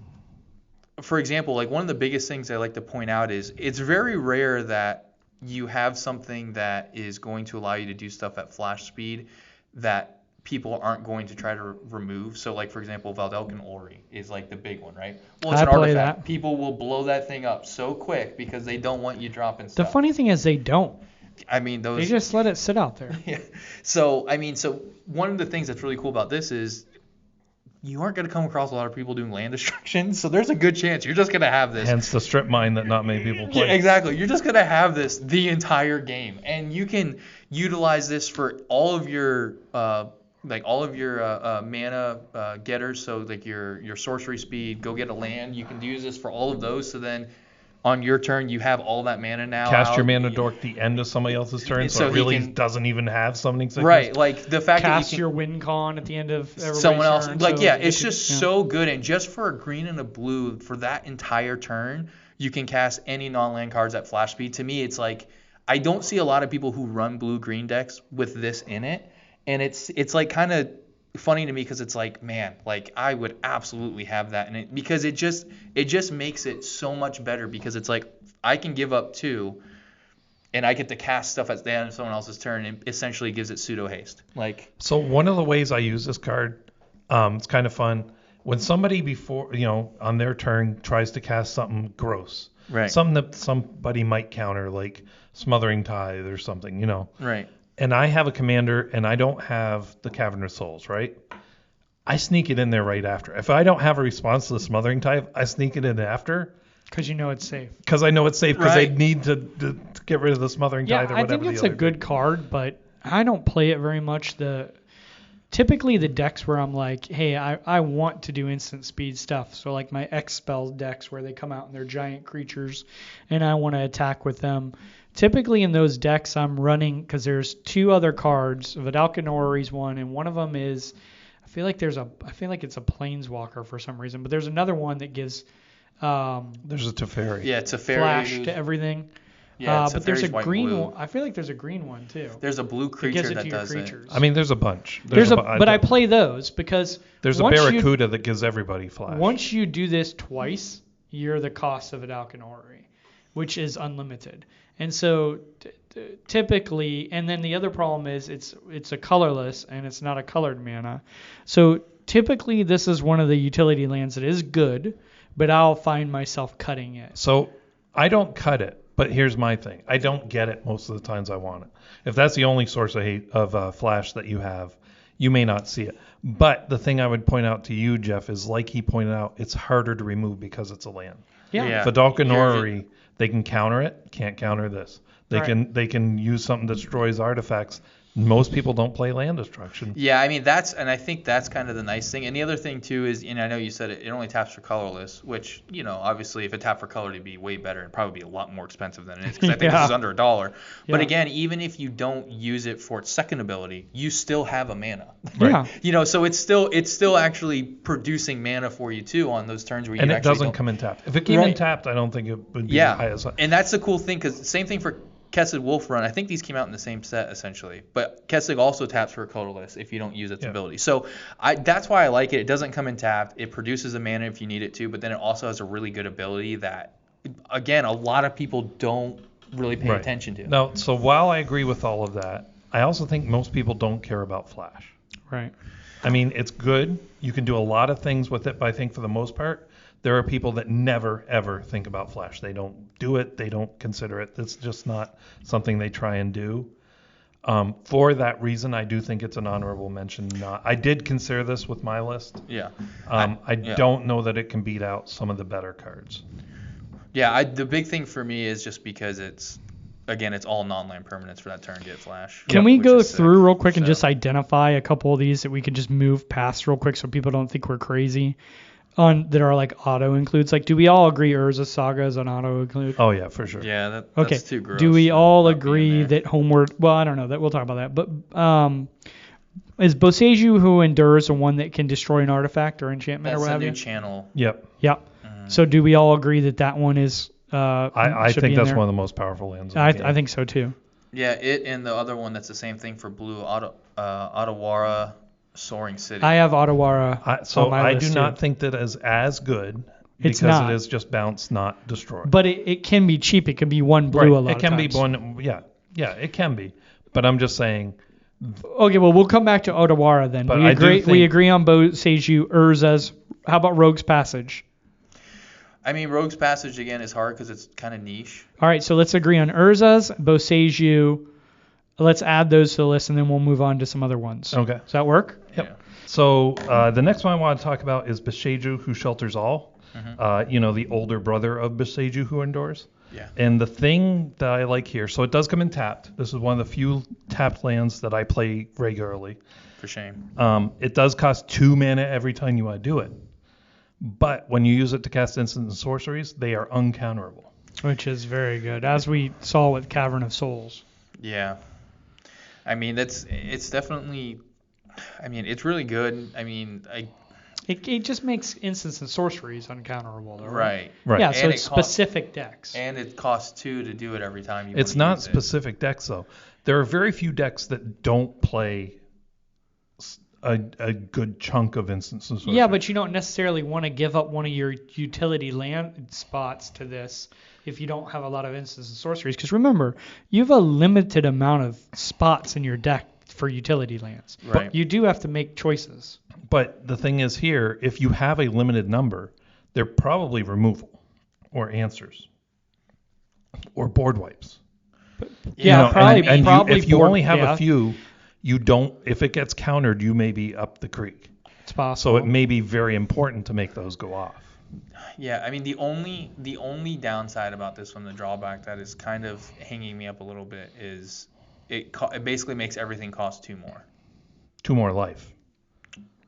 for example, like one of the biggest things I like to point out is it's very rare that you have something that is going to allow you to do stuff at flash speed that people aren't going to try to remove. So, like, for example, Valdelkin Ori is like the big one, right? Well, it's an artifact. That. People will blow that thing up so quick because they don't want you dropping stuff.
The funny thing is they don't.
I mean,
they just let it sit out there.
Yeah. So one of the things that's really cool about this is you aren't going to come across a lot of people doing land destruction. So there's a good chance you're just going to have this.
Hence the strip mine that not many people play.
Yeah, exactly. You're just going to have this the entire game. And you can utilize this for all of your mana getters. So like your sorcery speed, go get a land. You can use this for all of those. So then on your turn, you have all that mana now.
Cast your mana dork the end of somebody else's turn, so it really doesn't even have summoning sickness.
Right, like the fact
cast
that
your win con at the end of
someone else.
Turn,
like it's just so good, and just for a green and a blue for that entire turn, you can cast any non-land cards at flash speed. To me, it's like I don't see a lot of people who run blue-green decks with this in it, and it's like kind of funny to me because it's like, man, like I would absolutely have that, and because it just makes it so much better because it's like I can give up 2, and I get to cast stuff at the end of someone else's turn, and essentially gives it pseudo haste. Like,
so one of the ways I use this card, it's kind of fun. When somebody before, on their turn tries to cast something gross,
right,
something that somebody might counter, like Smothering Tithe or something,
right,
and I have a commander and I don't have the Cavernous Souls, right? I sneak it in there right after. If I don't have a response to the Smothering Tithe, I sneak it in after.
Because you know it's safe.
Because I know it's safe, because
Right.
they need to get rid of the Smothering Tithe or
I
whatever.
think it's a good card, but I don't play it very much. Typically the decks where I'm like, hey, I want to do instant speed stuff. So like my X spells decks where they come out and they're giant creatures and I want to attack with them. Typically in those decks I'm running, because there's 2 other cards. Vidalcan Orrery's one, and one of them is, I feel like it's a Planeswalker for some reason, but there's another one that gives
There's a Teferi.
yeah, it's a fairy.
flash to everything.
Yeah,
But there's a
white
green
blue.
one. I feel like there's a green one too.
There's a blue
That
creature
gives it
that
to your
does
creatures.
I mean, there's a bunch.
But I play those because
There's a
once you-
Barracuda that gives everybody flash.
Once you do this twice, you're the cost of a Vidalcan Orrery, which is unlimited. And so typically, and then the other problem is it's a colorless and it's not a colored mana. So typically this is one of the utility lands that is good, but I'll find myself cutting it.
So I don't cut it, but here's my thing. I don't get it most of the times I want it. If that's the only source of flash that you have, you may not see it. But the thing I would point out to you, Jeff, is like he pointed out, it's harder to remove because it's a land.
Yeah.
Vidalcan Orrery, they can counter it, can't counter this. They can use something that destroys artifacts. Most people don't play land destruction.
Yeah, I mean I think that's kind of the nice thing. And the other thing too is, and I know you said it only taps for colorless, which obviously if it tapped for color, it'd be way better and probably be a lot more expensive than it is because I think this is under $1. But again, even if you don't use it for its second ability, you still have a mana.
Right.
So it's still actually producing mana for you too on those turns where you
And it
actually
doesn't
don't.
come in tapped. If it came in tapped, I don't think it would be high as
and that's the cool thing because same thing for Kessid Wolf Run. I think these came out in the same set essentially, but Kessid also taps for a colorless if you don't use its ability. So that's why I like it. It doesn't come in tapped. It produces a mana if you need it to, but then it also has a really good ability that, again, a lot of people don't really pay attention to.
Now, so while I agree with all of that, I also think most people don't care about flash.
Right.
I mean, it's good. You can do a lot of things with it, but I think for the most part, there are people that never, ever think about flash. They don't do it. They don't consider it. It's just not something they try and do. For that reason, I do think it's an honorable mention. I did consider this with my list.
Yeah.
I don't know that it can beat out some of the better cards.
Yeah, the big thing for me is just because it's all non-land permanents for that turn get flash.
Can we
which
go
is
through
sick.
real quick and
So-
just identify a couple of these that we could just move past real quick so people don't think we're crazy on that are like auto includes? Like, do we all agree Urza Saga is an auto include?
Oh, yeah, for sure.
Yeah,
Okay.
that's too gross.
Do we all
not being
agree
there.
that Homeward? Well, I don't know. That we'll talk about that. But is Boseiju Who Endures the one that can destroy an artifact or enchantment
That's
or what
a
have
new
you?
channel.
Yep.
Yep. So do we all agree that that one is?
I
should
think
be in
that's
there?
one of the most powerful lands. In the game.
I think so too.
Yeah, it and the other one that's the same thing for blue, Ottawara Soaring City.
I have Ottawara
So
on my
I
list
do
too.
not think that is as good
It's
because
not.
it is just bounce, not destroy.
But it can be cheap. It can be one blue a lot
It can
of
be
times.
one. Yeah, it can be. But I'm just saying.
Okay, well, we'll come back to Ottawara then.
But
We
I do
agree. We
think-
agree on Boseiju, Urza's. How about Rogue's Passage?
I mean, Rogue's Passage again is hard because it's kind of niche.
All right, so let's agree on Urza's, Boseiju. Let's add those to the list, and then we'll move on to some other ones.
Okay.
Does that work?
Yep.
Yeah.
So the next one I want to talk about is Boseiju Who Shelters All.
Mm-hmm.
The older brother of Boseiju Who Endures.
Yeah.
And the thing that I like here, so it does come in tapped. This is one of the few tapped lands that I play regularly.
For shame.
It does cost 2 mana every time you want to do it. But when you use it to cast instants and sorceries, they are uncounterable.
Which is very good, as we saw with Cavern of Souls.
Yeah. I mean, it's definitely. I mean, it's really good. I mean,
It just makes instants and sorceries uncounterable, though,
right.
Right.
Yeah, so
And
it's
it costs-
specific decks.
And it costs 2 to do it every time you.
It's
wanna
not
use it.
specific decks, though. There are very few decks that don't play a good chunk of instant sorcery.
Yeah, but you don't necessarily want to give up one of your utility land spots to this if you don't have a lot of instants and sorceries. Because remember, you have a limited amount of spots in your deck for utility lands.
Right.
But you do have to make choices.
But the thing is here, if you have a limited number, they're probably removal or answers or board wipes.
Yeah, probably.
And
probably
if you
board-
only have
yeah,
a few, you don't. If it gets countered, you may be up the creek.
it's possible.
So it may be very important to make those go off.
Yeah, I mean the only downside about this one, the drawback that is kind of hanging me up a little bit is it basically makes everything cost 2 more.
2 more life.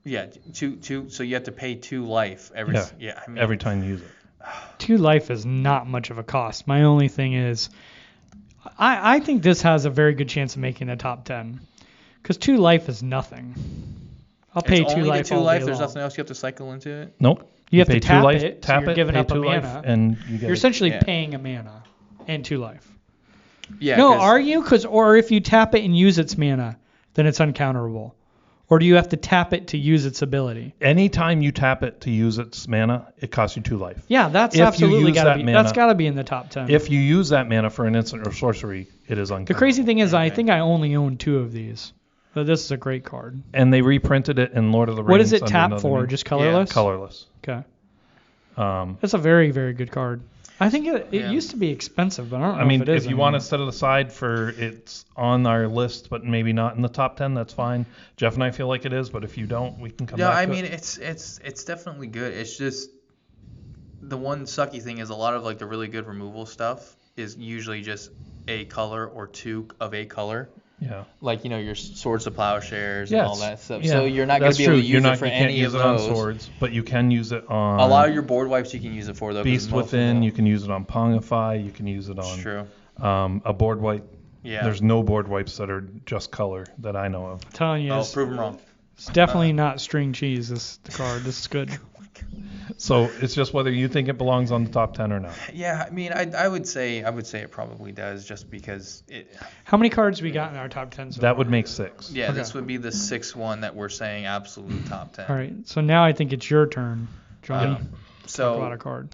Yeah, two. So you have to pay 2 life every. Yeah, I mean,
every time you use it.
2 life is not much of a cost. My only thing is, I think this has a very good chance of making the top 10. Because 2 life is nothing. I'll pay
it's
2
only
life
the 2
all day
life. There's
long.
nothing else you have to cycle into it.
Nope.
You have
pay
to
2
tap
life,
it, so
tap
you're
it,
giving
pay
up a
2 life,
mana.
and you get
You're
it.
essentially
Yeah.
paying a mana and 2 life.
Yeah.
No,
'cause-
are you? Or if you tap it and use its mana, then it's uncounterable. Or do you have to tap it to use its ability?
Anytime you tap it to use its mana, it costs you 2 life.
Yeah, that's
If you
absolutely
use
got to
that
be.
mana-
That's got to be in the top 10.
If you use that mana for an instant or sorcery, it is uncounterable.
The crazy thing is, I
Okay.
think I only own 2 of these. But this is a great card.
And they reprinted it in Lord of the Rings.
What does it
under
tap
another
for?
name.
Just colorless?
Colorless.
Okay.
Um,
That's a very, very good card. I think it
Yeah.
used to be expensive, but I don't know
I mean,
if it is
if you want to
anymore.
set it aside for it's on our list, but maybe not in the top 10, that's fine. Jeff and I feel like it is, but if you don't, we can come
Yeah,
back
I
to
mean
it.
it's definitely good. It's just the one sucky thing is a lot of like the really good removal stuff is usually just a color or 2 of a color.
Yeah.
Like your Swords of Plowshares
Yes.
and all that stuff.
Yeah.
So you're not going
That's
to be able
true.
to
You're
use
not,
it for
you can't
any
use
of
it on
those.
swords, but you can use it on
A lot of your board wipes you can use it for though. 'cause
Beast
most of
Within.
them-
You can use it on Pongify. You can use it
It's
on
true.
a board wipe.
Yeah.
There's no board wipes that are just color that I know of.
I'm telling you,
Oh,
it's,
prove them wrong.
it's definitely not string cheese, this card. This is good.
So it's just whether you think it belongs on the top 10 or not.
Yeah, I mean, I would say it probably does just because it.
How many cards we got in our top 10 so
That
far?
would make 6.
Yeah,
Okay.
this would be the 6th one that we're saying absolute top 10.
All right, so now I think it's your turn, Johnny.
Yeah.
Talk about a
So,
card.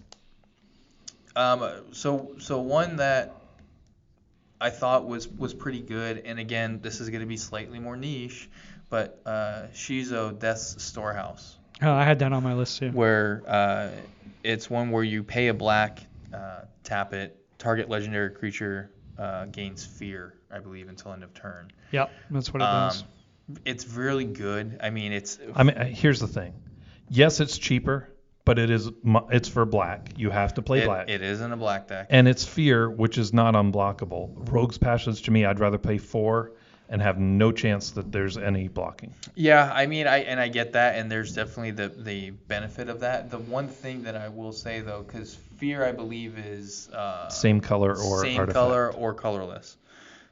so one that I thought was pretty good, and again, this is going to be slightly more niche, but Shizo Death's Storehouse,
Oh, I had that on my list too.
where it's one where you pay a black, tap it, target legendary creature gains fear, I believe, until end of turn.
Yep, that's what it does.
It's really good. I mean,
Here's the thing. Yes, it's cheaper, but it's for black. You have to play black.
It is in a black deck.
And it's fear, which is not unblockable. Rogue's Passage, to me, I'd rather pay 4 and have no chance that there's any blocking.
Yeah, I mean, I get that, and there's definitely the benefit of that. The one thing that I will say though, because fear, I believe, is
Same color or
same
artifact.
color or colorless.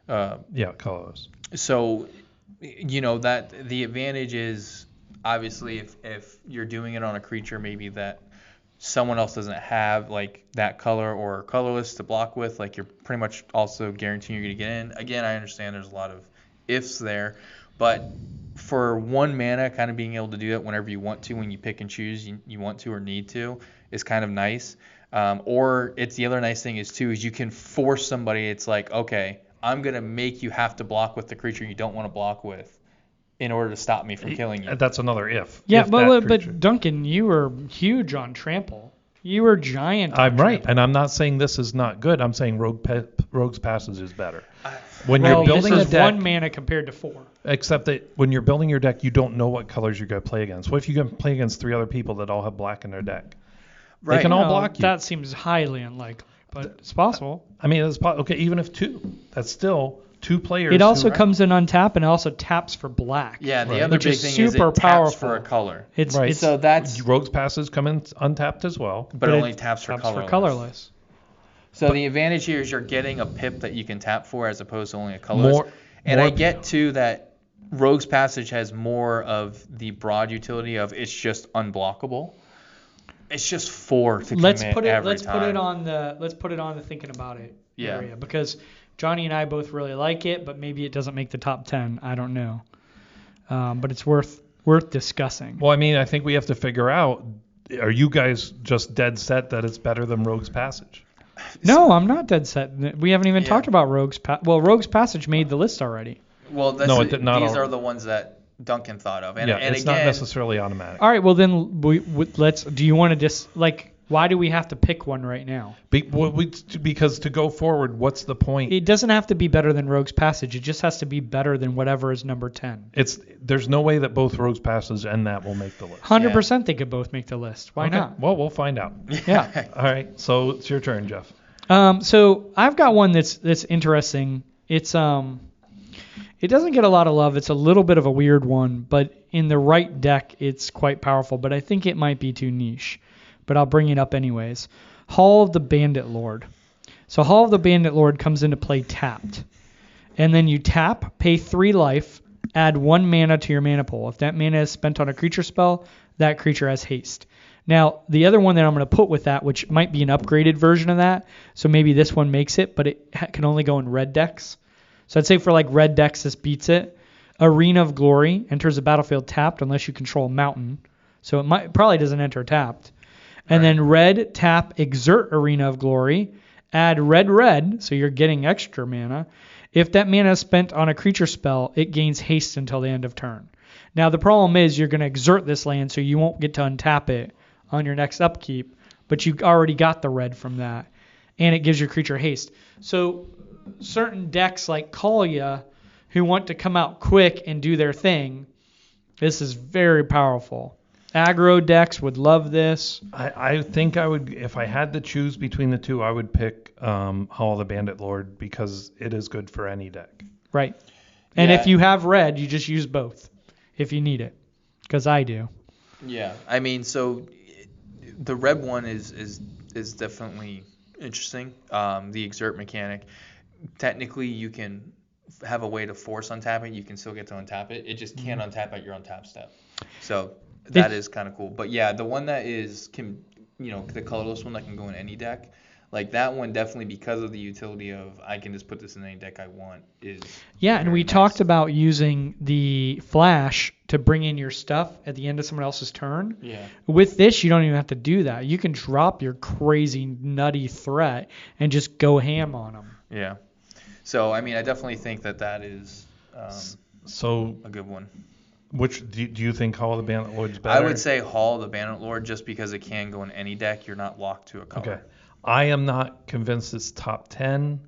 Yeah, colorless.
So, that the advantage is obviously if you're doing it on a creature maybe that someone else doesn't have like that color or colorless to block with, like you're pretty much also guaranteeing you're going to get in. Again, I understand there's a lot of ifs there, but for 1 mana, kind of being able to do that whenever you want to, when you pick and choose you want to or need to, is kind of nice. Or it's the other nice thing is you can force somebody. It's like, okay, I'm going to make you have to block with the creature you don't want to block with in order to stop me from killing you.
That's another if.
Yeah,
If that creature-
but Duncan, you were huge on trample. You were giant. on
I'm right,
trample.
and I'm not saying this is not good. I'm saying Rogue's Passage is better. When
Well,
you're building
this
a
is
deck,
1 mana compared to 4.
except that when you're building your deck, you don't know what colors you're going to play against. What if you can play against 3 other people that all have black in their deck? They
Right.
can all
No,
block you.
That seems highly unlikely, but it's possible.
I mean, okay, even if 2, that's still 2 players.
It also
who-
comes in untap and it also taps for black.
Yeah, the
Right.
other
Which
big
is
thing is
super
it taps
powerful.
for a color.
It's
Right.
it's
So that's
Rogue's Passes come in untapped as well.
but it
it
only taps for colorless.
colorless.
So the advantage here is you're getting a pip that you can tap for as opposed to only a colorless.
More-
and
more-
I get too that Rogue's Passage has more of the broad utility of it's just unblockable. It's just 4 to
Let's
commit
put it
every
let's
time.
put it on the thinking about it
Yeah.
area, because Johnny and I both really like it, but maybe it doesn't make the top 10. I don't know. But it's worth worth discussing.
Well, I mean, I think we have to figure out, are you guys just dead set that it's better than Rogue's Passage?
No, I'm not dead set. We haven't even talked about Rogue's Passage. Well, Rogue's Passage made the list already.
Well,
No, it did not
these
all-
are the ones that Duncan thought of. And, and
it's
again,
not necessarily automatic.
All right, well then let's. Do you want to just like? Why do we have to pick one right now?
Because to go forward, what's the point?
It doesn't have to be better than Rogue's Passage. It just has to be better than whatever is number 10.
There's no way that both Rogue's Passage and that will make the list.
100% they could both make the list. Why
Okay.
not?
Well, we'll find out.
Yeah.
All right. So it's your turn, Jeff.
So I've got one that's interesting. It's it doesn't get a lot of love. It's a little bit of a weird one, but in the right deck, it's quite powerful. But I think it might be too niche. But I'll bring it up anyways. Hall of the Bandit Lord. So Hall of the Bandit Lord comes into play tapped. And then you tap, pay 3 life, add 1 mana to your mana pool. If that mana is spent on a creature spell, that creature has haste. Now, the other one that I'm going to put with that, which might be an upgraded version of that, so maybe this one makes it, but it can only go in red decks. So I'd say for like red decks, this beats it. Arena of Glory enters the battlefield tapped unless you control a mountain. So it probably doesn't enter tapped. And then red, tap, exert Arena of Glory, add red, so you're getting extra mana. If that mana is spent on a creature spell, it gains haste until the end of turn. Now, the problem is you're going to exert this land, so you won't get to untap it on your next upkeep, but you already got the red from that, and it gives your creature haste. So certain decks like Kalia, who want to come out quick and do their thing, this is very powerful. Aggro decks would love this.
I think I would, if I had to choose between the two, I would pick Hall of the Bandit Lord because it is good for any deck.
Right. And
Yeah.
if you have red, you just use both if you need it, because I do.
Yeah, I mean, so the red one is definitely interesting. The exert mechanic. Technically, you can have a way to force untapping. You can still get to untap it. It just can't untap at your untap step. So that is kind of cool. But yeah, the one that the colorless one that can go in any deck, like that one definitely, because of the utility of I can just put this in any deck I want, is
Yeah, and
very
we
nice.
talked about using the flash to bring in your stuff at the end of someone else's turn.
Yeah.
With this, you don't even have to do that. You can drop your crazy, nutty threat and just go ham on them.
Yeah. So I mean, I definitely think that is
So
a good one.
which do you think Hall of the Bandit Lord's better?
I would say Hall of the Bandit Lord, just because it can go in any deck. You're not locked to a color.
Okay. I am not convinced it's top 10.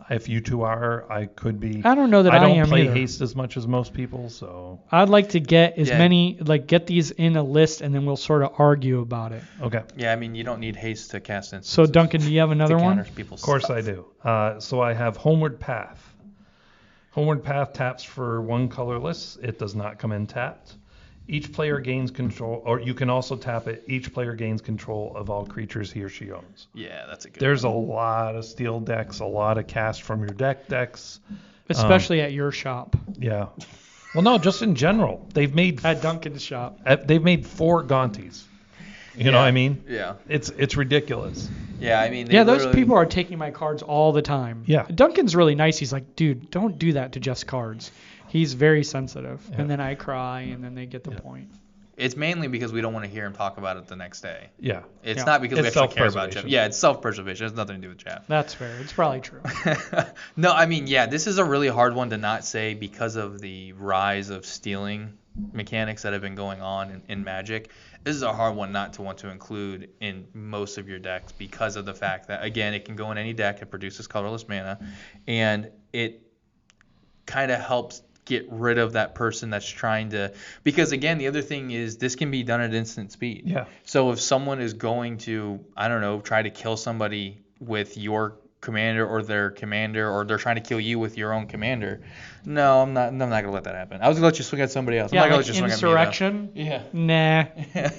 If you two are, I could be.
I don't know that I
don't
am
play
either.
haste as much as most people, so
I'd like to get as
Yeah.
many, get these in a list, and then we'll sort of argue about it.
okay.
Yeah, I mean, you don't need haste to cast instances.
So, Duncan, do you have another
to
one?
counter people's
Of course
stuff.
I do. So I have Homeward Path. Homeward Path taps for 1 colorless. It does not come in tapped. Each player gains control, or you can also tap it. Each player gains control of all creatures he or she owns.
Yeah, that's a good
There's a lot of steel decks, a lot of cast from your deck decks.
Especially at your shop.
Yeah. Well, no, just in general. They've made
At Duncan's shop.
4 Gaunties. You know what I mean?
Yeah.
It's ridiculous.
Yeah, I mean, they
Yeah, those
literally-
people are taking my cards all the time.
Yeah.
Duncan's really nice. He's like, dude, don't do that to just cards. He's very sensitive.
Yeah.
And then I cry, and then they get the point.
It's mainly because we don't want to hear him talk about it the next day.
Yeah.
It's
Yeah.
not because we
It's
actually care about Jeff.
self-preservation.
Yeah, it's self-preservation. It has nothing to do with Jeff.
That's fair. It's probably true.
No, I mean, yeah, this is a really hard one to not say because of the rise of stealing mechanics that have been going on in Magic. This is a hard one not to want to include in most of your decks because of the fact that, again, it can go in any deck. It produces colorless mana, and it kind of helps get rid of that person that's trying to, because again, the other thing is this can be done at instant speed.
Yeah.
So if someone is going to, I don't know, try to kill somebody with your commander or their commander, or they're trying to kill you with your own commander, no, I'm not gonna let that happen. I was gonna let you swing at somebody else.
Yeah,
I'm not
like
gonna let you swing at me,
insurrection.
though.
Nah.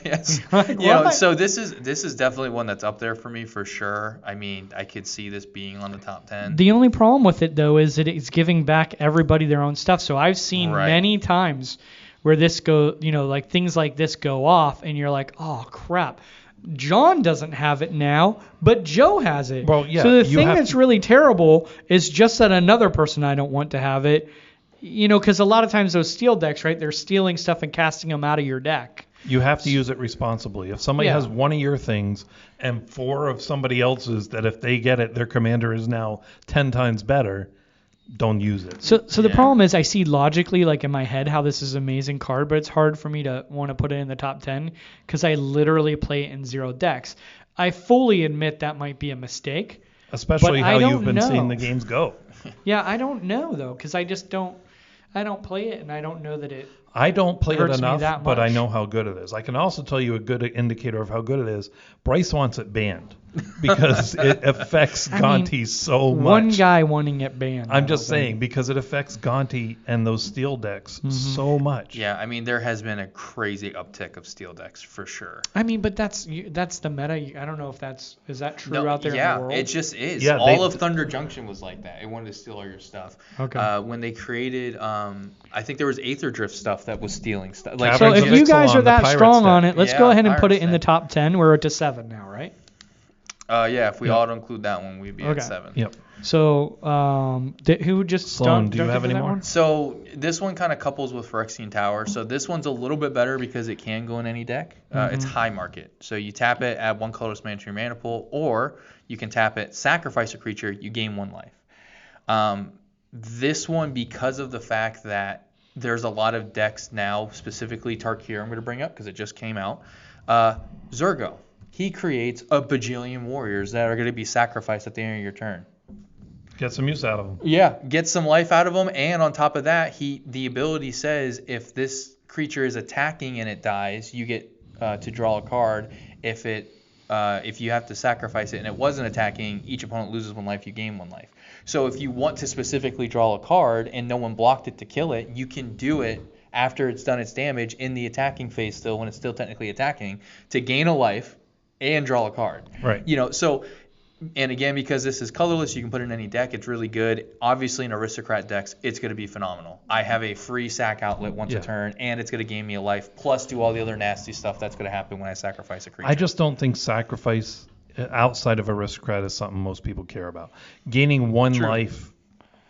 Yes.
Like,
You know,
what?
so this is definitely one that's up there for me for sure. I mean, I could see this being on the top 10.
The only problem with it, though, is that it's giving back everybody their own stuff. So I've seen
Right.
many times where this like things like this go off, and you're like, oh, crap. John doesn't have it now, but Joe has it.
Well, yeah,
So the
you
thing
have
that's
to-
really terrible is just that another person I don't want to have it because a lot of times those steel decks, right, they're stealing stuff and casting them out of your deck.
You have to use it responsibly. If somebody has one of your things and 4 of somebody else's that if they get it, their commander is now 10 times better, don't use it.
So the problem is I see logically, like in my head, how this is an amazing card, but it's hard for me to want to put it in the top 10 because I literally play it in 0 decks. I fully admit that might be a mistake.
Especially how you've been seeing the games go.
Yeah, I don't know, though, because I don't play it, and I don't know that it
I don't play it enough, but I
much.
know how good it is. I can also tell you a good indicator of how good it is. Bryce wants it banned because it affects Gonti so much.
One guy wanting it banned.
I'm just saying because it affects Gonti and those steel decks so much.
Yeah, I mean there has been a crazy uptick of steel decks for sure.
I mean, but that's the meta. I don't know if is that true out there in the world?
Yeah, it just is.
Yeah,
all of Thunder Junction was like that. It wanted to steal all your stuff.
Okay.
When they created, I think there was Aether Drift stuff that was stealing stuff.
Like,
so if you guys are that strong on
deck.
it, let's go ahead and put it in the top 10. We're at 7 now, right?
Yeah, if we auto include that one, we'd be at 7.
Yep.
So, who just
Sloan, do you have any more?
So this one kind of couples with Phyrexian Tower. So this one's a little bit better because it can go in any deck. It's high market. So you tap it, add 1 colorless mana to your mana pool, or you can tap it, sacrifice a creature, you gain 1 life. This one, because of the fact that there's a lot of decks now, specifically Tarkir I'm going to bring up because it just came out. Zurgo. He creates a bajillion warriors that are going to be sacrificed at the end of your turn.
Get some use out of them.
Yeah, get some life out of them, and on top of that, the ability says if this creature is attacking and it dies, you get to draw a card. If you have to sacrifice it and it wasn't attacking, each opponent loses 1 life, you gain 1 life. So if you want to specifically draw a card and no one blocked it to kill it, you can do it after it's done its damage in the attacking phase still, when it's still technically attacking, to gain a life and draw a card.
Right.
So, and again, because this is colorless, you can put it in any deck. It's really good. Obviously, in Aristocrat decks, it's going to be phenomenal. I have a free sack outlet once a turn, and it's going to gain me a life, plus do all the other nasty stuff that's going to happen when I sacrifice a creature.
I just don't think sacrifice outside of Aristocrat is something most people care about. Gaining 1 life,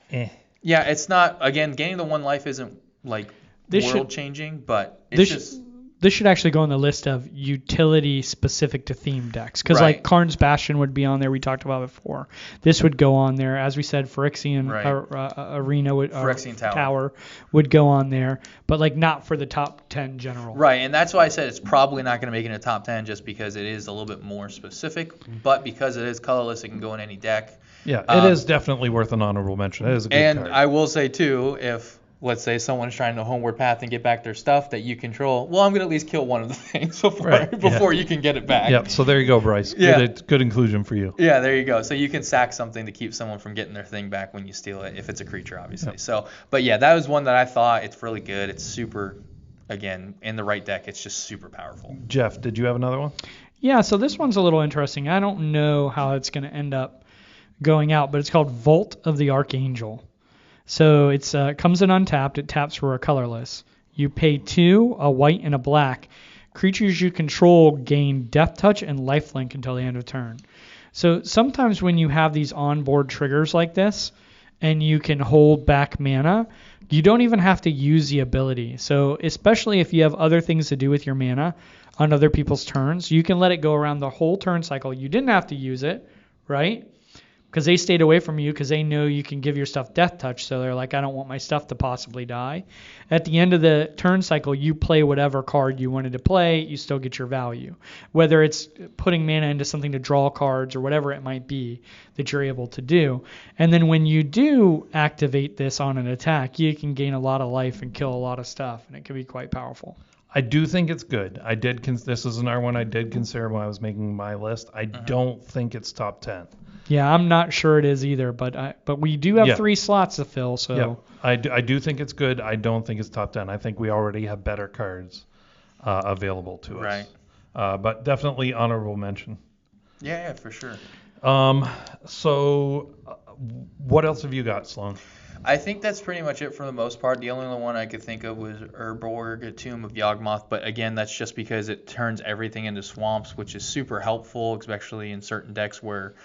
Yeah, it's not. Again, gaining the 1 life isn't like world changing, but it's just.
This should actually go on the list of utility specific to theme decks. Because like Karn's Bastion would be on there, we talked about before. This would go on there. As we said, Phyrexian Arena
Phyrexian
Tower would go on there. But like not for the top 10 general.
Right, and that's why I said it's probably not going to make it in the top 10 just because it is a little bit more specific. But because it is colorless, it can go in any deck.
Yeah, it is definitely worth an honorable mention. It is a good card.
And I will say, too, if let's say someone's trying to homeward path and get back their stuff that you control, well, I'm going to at least kill one of the things before you can get it back.
Yeah, so there you go, Bryce.
Yeah.
Good inclusion for you.
Yeah, there you go. So you can sack something to keep someone from getting their thing back when you steal it, if it's a creature, obviously. Yep. So, but yeah, that was one that I thought it's really good. It's super, again, in the right deck, it's just super powerful.
Jeff, did you have another one?
Yeah, so this one's a little interesting. I don't know how it's going to end up going out, but it's called Vault of the Archangel. So it's comes in untapped. It taps for a colorless. You pay 2, a white and a black. Creatures you control gain Death Touch and Lifelink until the end of turn. So sometimes when you have these onboard triggers like this, and you can hold back mana, you don't even have to use the ability. So especially if you have other things to do with your mana on other people's turns, you can let it go around the whole turn cycle. You didn't have to use it, right? Because they stayed away from you because they know you can give your stuff Death Touch. So they're like, I don't want my stuff to possibly die. At the end of the turn cycle, you play whatever card you wanted to play. You still get your value. Whether it's putting mana into something to draw cards or whatever it might be that you're able to do. And then when you do activate this on an attack, you can gain a lot of life and kill a lot of stuff. And it can be quite powerful.
I do think it's good. This is another one I did consider when I was making my list. I don't think it's top 10.
Yeah, I'm not sure it is either, but we do have 3 slots to fill. So
yeah, I do think it's good. I don't think it's top 10. I think we already have better cards available to us.
Right.
But definitely honorable mention.
Yeah, for sure.
So what else have you got, Sloan?
I think that's pretty much it for the most part. The only other one I could think of was Urborg, Tomb of Yawgmoth, but again, that's just because it turns everything into swamps, which is super helpful, especially in certain decks where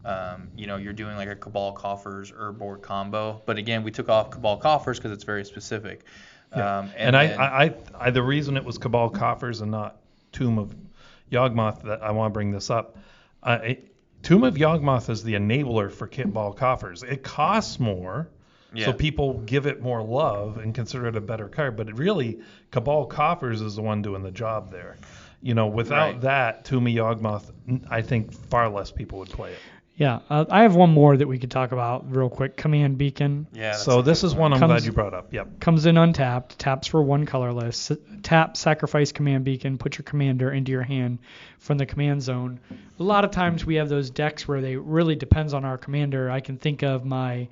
You're doing like a Cabal Coffers Urborg combo. But again, we took off Cabal Coffers because it's very specific.
Yeah.
And then,
I the reason it was Cabal Coffers and not Tomb of Yawgmoth that I want to bring this up. Tomb of Yawgmoth is the enabler for Cabal Coffers. It costs more, so people give it more love and consider it a better card. But really, Cabal Coffers is the one doing the job there. Without that, Tomb of Yawgmoth, I think far less people would play it.
Yeah, I have one more that we could talk about real quick. Command Beacon.
Yeah.
So this is one I'm glad you brought up. Yep.
Comes in untapped, taps for 1 colorless. Tap, sacrifice Command Beacon, put your commander into your hand from the command zone. A lot of times we have those decks where they really depends on our commander. I can think of my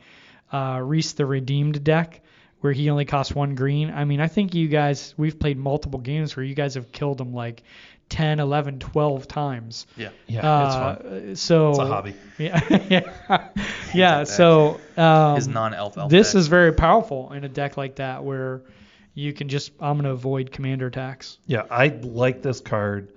Reese the Redeemed deck where he only costs 1 green. I mean, I think you guys, we've played multiple games where you guys have killed him like 10, 11, 12 times.
Yeah, it's fun.
So
it's a hobby.
Yeah. So
his non-elf
this
deck.
is very powerful in a deck like that where you can just I'm gonna avoid commander attacks.
Yeah, I like this card.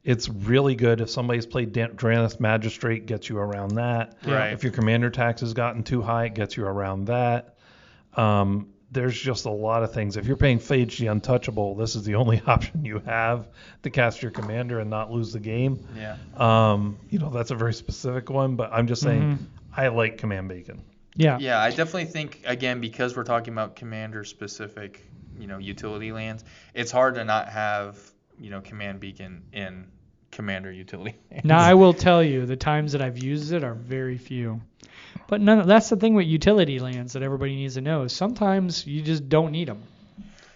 It's really good if somebody's played Draenith Magistrate, gets you around that.
Right.
If your commander tax has gotten too high, it gets you around that. There's just a lot of things. If you're paying Phage the Untouchable, this is the only option you have to cast your commander and not lose the game.
Yeah.
That's a very specific one, but I'm just saying I like Command Beacon.
Yeah.
Yeah, I definitely think, again, because we're talking about commander-specific, utility lands, it's hard to not have, Command Beacon in commander utility lands.
Now, I will tell you, the times that I've used it are very few. But that's the thing with utility lands that everybody needs to know. Is sometimes you just don't need them.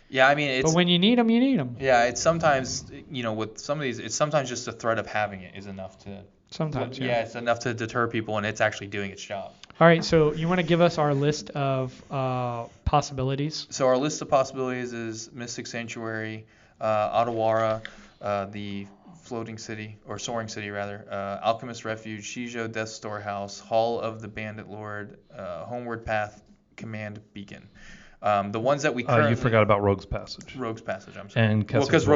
Yeah, I mean,
but when you need them, you need them.
Yeah, it's sometimes, with some of these, it's sometimes just the threat of having it is enough to.
Sometimes, yeah.
Yeah, it's enough to deter people, and it's actually doing its job.
All right, so you want to give us our list of possibilities?
So our list of possibilities is Mystic Sanctuary, Otawara, the Floating City, or Soaring City rather, Alchemist Refuge, Shijo Death Storehouse, Hall of the Bandit Lord, Homeward Path, Command Beacon. The ones that we currently...
You forgot about Rogue's Passage.
Rogue's Passage, I'm sorry.
And Keswick
because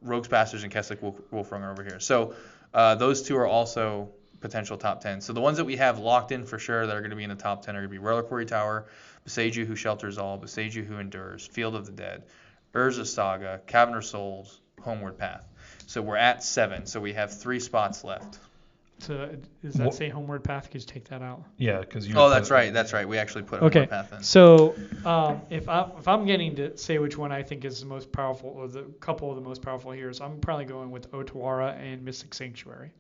Rogue's Passage and Keswick Wolfrung are over here. So those two are also potential top 10. So the ones that we have locked in for sure that are going to be in the top 10 are going to be Reliquary Tower, Beseiju Who Shelters All, Beseiju Who Endures, Field of the Dead, Urza Saga, Cavern of Souls, Homeward Path. So we're at 7, so we have 3 spots left.
So does that say Homeward Path? Could you take that out?
Yeah, because you.
Oh, that's right. That's right. We actually put Homeward Path in.
So if I'm getting to say which one I think is the most powerful, or the couple of the most powerful here, so I'm probably going with Otawara and Mystic Sanctuary.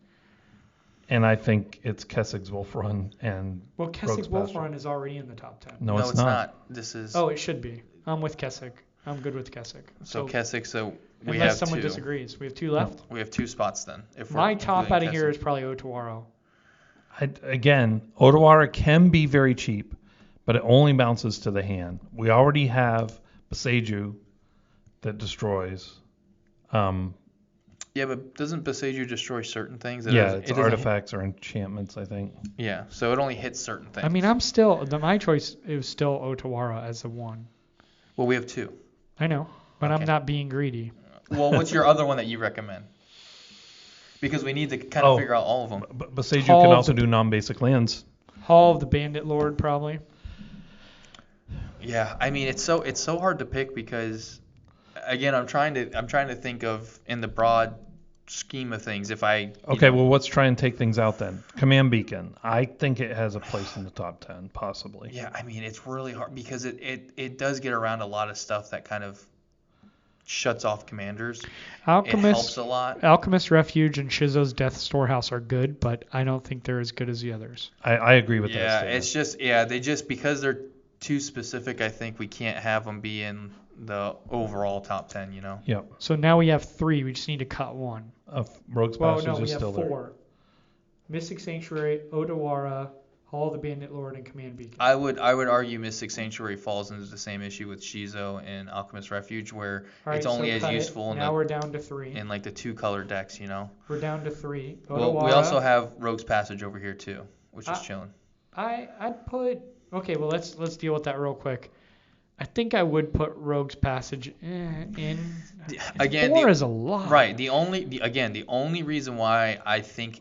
And I think it's Keswick's Wolf Run and.
Well, Keswick's Wolf Run is already in the top 10.
No, it's not.
This is.
Oh, it should be. I'm with Keswick. I'm good with Keswick.
So Keswick. So we
unless
have
someone
2.
disagrees, we have 2 left.
We have 2 spots then.
My top out of here is probably Otawara.
Again, Otawara can be very cheap, but it only bounces to the hand. We already have Beseiju that destroys.
Yeah, but doesn't Beseiju destroy certain things?
It's artifacts or enchantments, I think.
Yeah, so it only hits certain things.
I mean, my choice is still Otawara as a 1.
Well, we have 2.
I know, but
Okay.
I'm not being greedy.
Well, what's your other one that you recommend? Because we need to kind of figure out all of them.
But Beseiju can also do non-basic lands.
Hall of the Bandit Lord, probably.
Yeah, I mean, it's so hard to pick because, again, I'm trying to think of in the broad scheme of things. If I
well, let's try and take things out then. Command Beacon. I think it has a place in the top 10, possibly.
Yeah, I mean, it's really hard because it does get around a lot of stuff that kind of shuts off commanders. It helps a lot.
Alchemist Refuge and Shizo's Death Storehouse are good, but I don't think they're as good as the others.
I agree with that.
Yeah,
statement.
it's just they just because they're too specific. I think we can't have them be in the overall top 10.
Yeah.
So now we have 3. We just need to cut 1.
Rogue's Passage is still there.
We have 4. Mystic Sanctuary, Otawara, Hall of the Bandit Lord, and Command Beacon.
I would argue Mystic Sanctuary falls into the same issue with Shizo and Alchemist Refuge, where it's only as useful
we're down to 3.
in like the 2-color decks.
We're down to 3.
Well, we also have Rogue's Passage over here too, which is chilling.
I'd put. Okay, well let's deal with that real quick. I think I would put Rogue's Passage in.
Again,
4 is a lot.
Right. The only reason why I think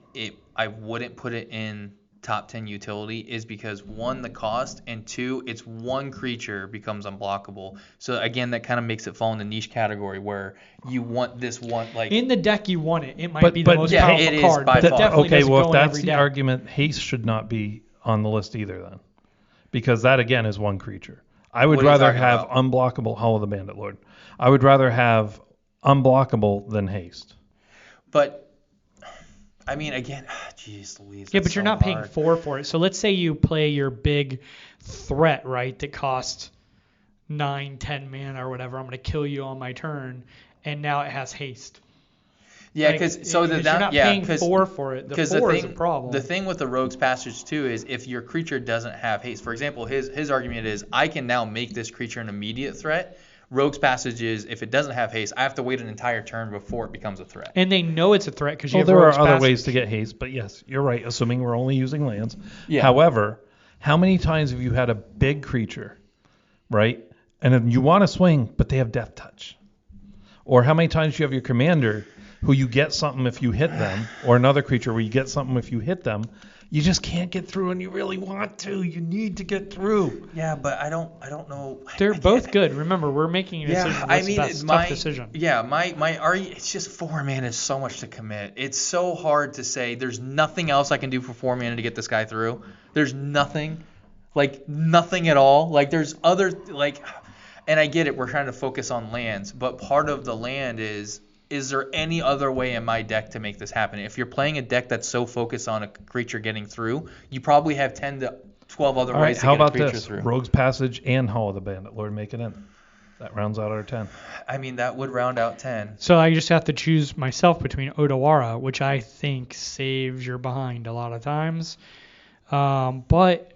I wouldn't put it in top 10 utility is because, one, the cost, and two, it's one creature becomes unblockable. So again, that kind of makes it fall in the niche category where you want this one, like
in the deck you want it. It might
But-
be
but-
the most
Yeah,
powerful
it is
card,
by
but it
far.
definitely
Okay,
doesn't
well,
go
if
in
that's
every
the
deck.
argument, haste should not be on the list either then. Because that, again, is one creature. I would
What are you
rather
talking
have
about?
unblockable Hollow the Bandit Lord. I would rather have unblockable than haste.
But I mean, again, jeez Louise.
Yeah,
that's
but you're
so
not paying
hard.
4 for it. So let's say you play your big threat, right, that costs 9, 10 mana or whatever. I'm going to kill you on my turn, and now it has haste.
Yeah,
Like,
because so
you're
that
not
yeah,
paying 4 for it. The 4 is a problem.
The thing with the Rogue's Passage too is if your creature doesn't have haste. For example, his argument is I can now make this creature an immediate threat. Rogue's Passage is if it doesn't have haste, I have to wait an entire turn before it becomes a threat.
And they know it's a threat because you
Well,
have
there
Rogue's
are other
Passage.
ways to get haste, but yes, you're right, assuming we're only using lands.
Yeah.
However, how many times have you had a big creature, right? And then you want to swing, but they have death touch? Or how many times do you have your commander who you get something if you hit them, or another creature where you get something if you hit them? You just can't get through, and you really want to. You need to get through.
Yeah, but I don't know.
They're both good. Remember, we're making a decision.
Yeah,
What's
I mean,
the best? Tough decision.
Yeah, my argument, it's just 4 mana is so much to commit. It's so hard to say there's nothing else I can do for 4 mana to get this guy through. There's nothing, like nothing at all. Like there's other and I get it. We're trying to focus on lands, but part of the land is there any other way in my deck to make this happen? If you're playing a deck that's so focused on a creature getting through, you probably have 10 to 12 other
All right,
ways to
how
get a
about
creature
this?
through.
Rogue's Passage and Hollow the Bandit Lord make it in. That rounds out our 10.
I mean, that would round out 10.
So I just have to choose myself between Odawara, which I think saves your behind a lot of times. But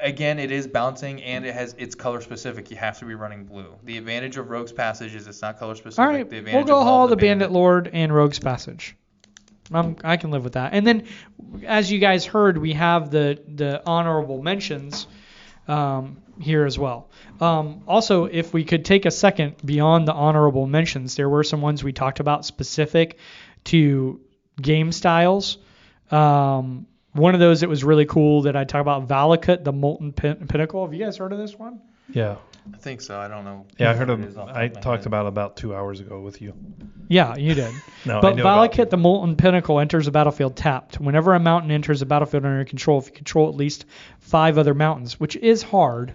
Again, it is bouncing and it's color specific. You have to be running blue. The advantage of Rogue's Passage is it's not color specific.
all right,
The
we'll
advantage
go
of
Hall of the Bandit Lord and Rogue's Passage. I can live with that. And then, as you guys heard, we have the honorable mentions here as well. Also, if we could take a second beyond the honorable mentions, there were some ones we talked about specific to game styles. One of those that was really cool that I talk about, Valakut, the Molten Pinnacle. Have you guys heard of this one?
Yeah.
I think so. I don't know.
Yeah, I heard
what it is off the top
I
of my
talked
head.
about 2 hours ago with you.
Yeah, you did.
No, I
But
knew about
Valakut, the Molten Pinnacle, enters the battlefield tapped. Whenever a mountain enters the battlefield under your control, if you control at least 5 other mountains, which is hard,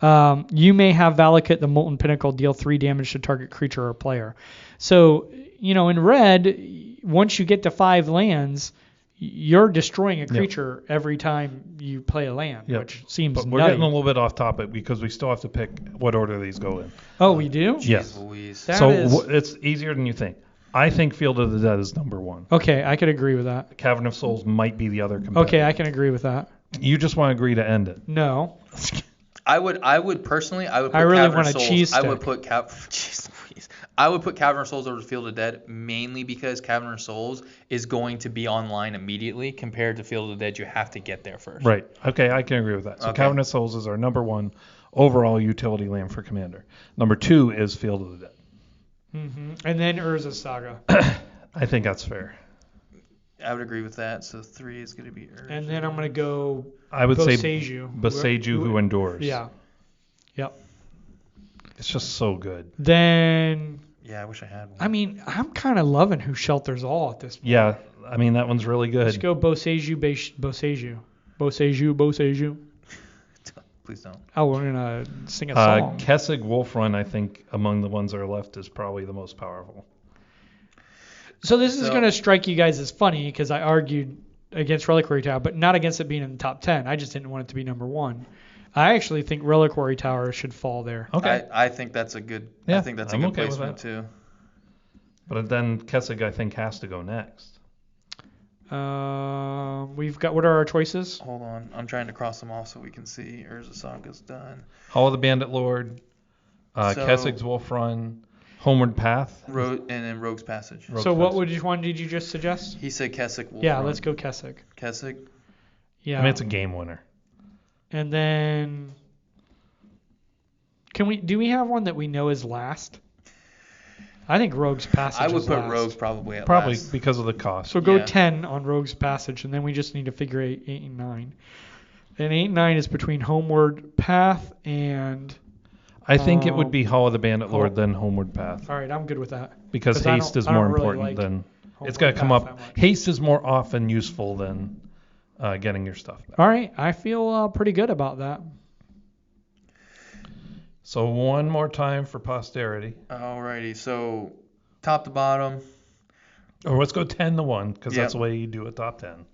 you may have Valakut, the Molten Pinnacle, deal 3 damage to target creature or player. So, in red, once you get to 5 lands, you're destroying a creature every time you play a land,
Yep.
which seems
But we're
nutty.
getting a little bit off topic because we still have to pick what order these go in.
Oh, we do?
Yes.
Louise.
That
So
is-
it's easier than you think. I think Field of the Dead is number 1.
Okay, I could agree with that.
Cavern of Souls might be the other competitor.
Okay, I can agree with that.
You just want to agree to end it.
No.
I would personally, I would put
I really
Cavern
want
of
a
Souls.
cheese
I would
stick.
put jeez Louise. I would put Cavern of Souls over Field of Dead mainly because Cavern of Souls is going to be online immediately compared to Field of Dead. You have to get there first.
Right. Okay, I can agree with that. So
Okay.
Cavern of Souls is our number 1 overall utility land for Commander. Number 2 is Field of the Dead.
And then Urza's Saga.
I think that's fair.
I would agree with that. So 3 is going to be Urza.
And then I'm going to go
I would say
Boseiju.
Boseiju who endures.
Yeah. Yep.
It's just so good.
Then,
Yeah, I wish I had one.
I mean, I'm kind of loving Who Shelters All at this point.
Yeah, I mean that one's really
Let's
good.
go Boseiju, Boseiju. Boseiju.
Please don't.
Oh, we're going to sing a song.
Kessig Wolfrun, I think, among the ones that are left, is probably the most powerful.
So this is
So-
going to strike you guys as funny because I argued against Reliquary Tower, but not against it being in the top 10. I just didn't want it to be number 1. I actually think Reliquary Tower should fall there.
Okay.
I think that's a good.
Yeah,
I think that's a
I'm
good
okay with
placement
that.
too.
But then Kessig, I think, has to go next.
We've got, what are our choices?
Hold on, I'm trying to cross them off so we can see. Urza Saga's done.
Hall of the Bandit Lord,
So-
Kessig's Wolfrun, Homeward Path.
And then Rogue's Passage.
Rogue's
So what
Passage.
which one did you just suggest?
He said Kessig.
Yeah, let's go Kessig.
Kessig.
Yeah.
I mean, it's a game winner.
And then do we have one that we know is last? I think Rogue's Passage
I would
is
put
last.
Rogue probably at
Probably
last.
because of the cost.
So go
Yeah.
10 on Rogue's Passage, and then we just need to figure 8 and 9. And 8 and 9 is between Homeward Path and...
I think it would be Hall of the Bandit Lord,
Hall-
then Homeward Path.
All right, I'm good with that.
Because
'Cause I
haste
don't-
is
I don't
more
really
important
like
than...
Homeward
It's got to come
Path that
up...
much.
Haste is more often useful than getting your stuff back.
All right, I feel pretty good about that.
So one more time for posterity.
Alrighty, so top to bottom,
Or let's go 10 to 1, because
Yep.
that's the way you do a top 10.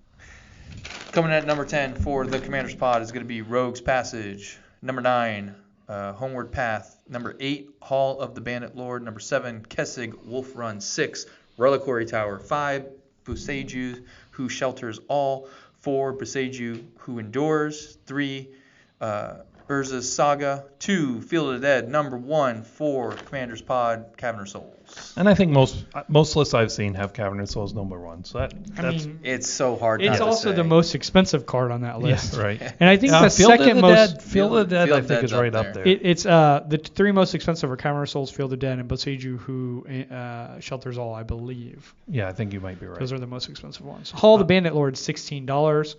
coming at number 10 for the Commander's Pod is going to be Rogue's Passage. Number 9, Homeward Path. Number 8, Hall of the Bandit Lord. Number 7, Kessig Wolf Run. 6, Reliquary Tower. 5, Buseju, Who Shelters All. 4, Buseju, Who Endures. 3, Urza's Saga. 2, Field of the Dead. Number 1 for Commander's Pod, Cavern of Souls.
And I think most lists I've seen have Cavern of Souls number 1. So that's...
It's so hard not
It's
to
also
say.
the most expensive card on that list.
Yeah, right.
And I think the
Field of
second
the
most...
Dead, Field of the Dead,
Field
I
of
think
Dead's
is right up there.
It's the 3 most expensive are Cavern of Souls, Field of Dead, and Buseju, Who Shelters All, I believe.
Yeah, I think you might be right.
Those are the most expensive ones. Hall of the Bandit Lord, $16.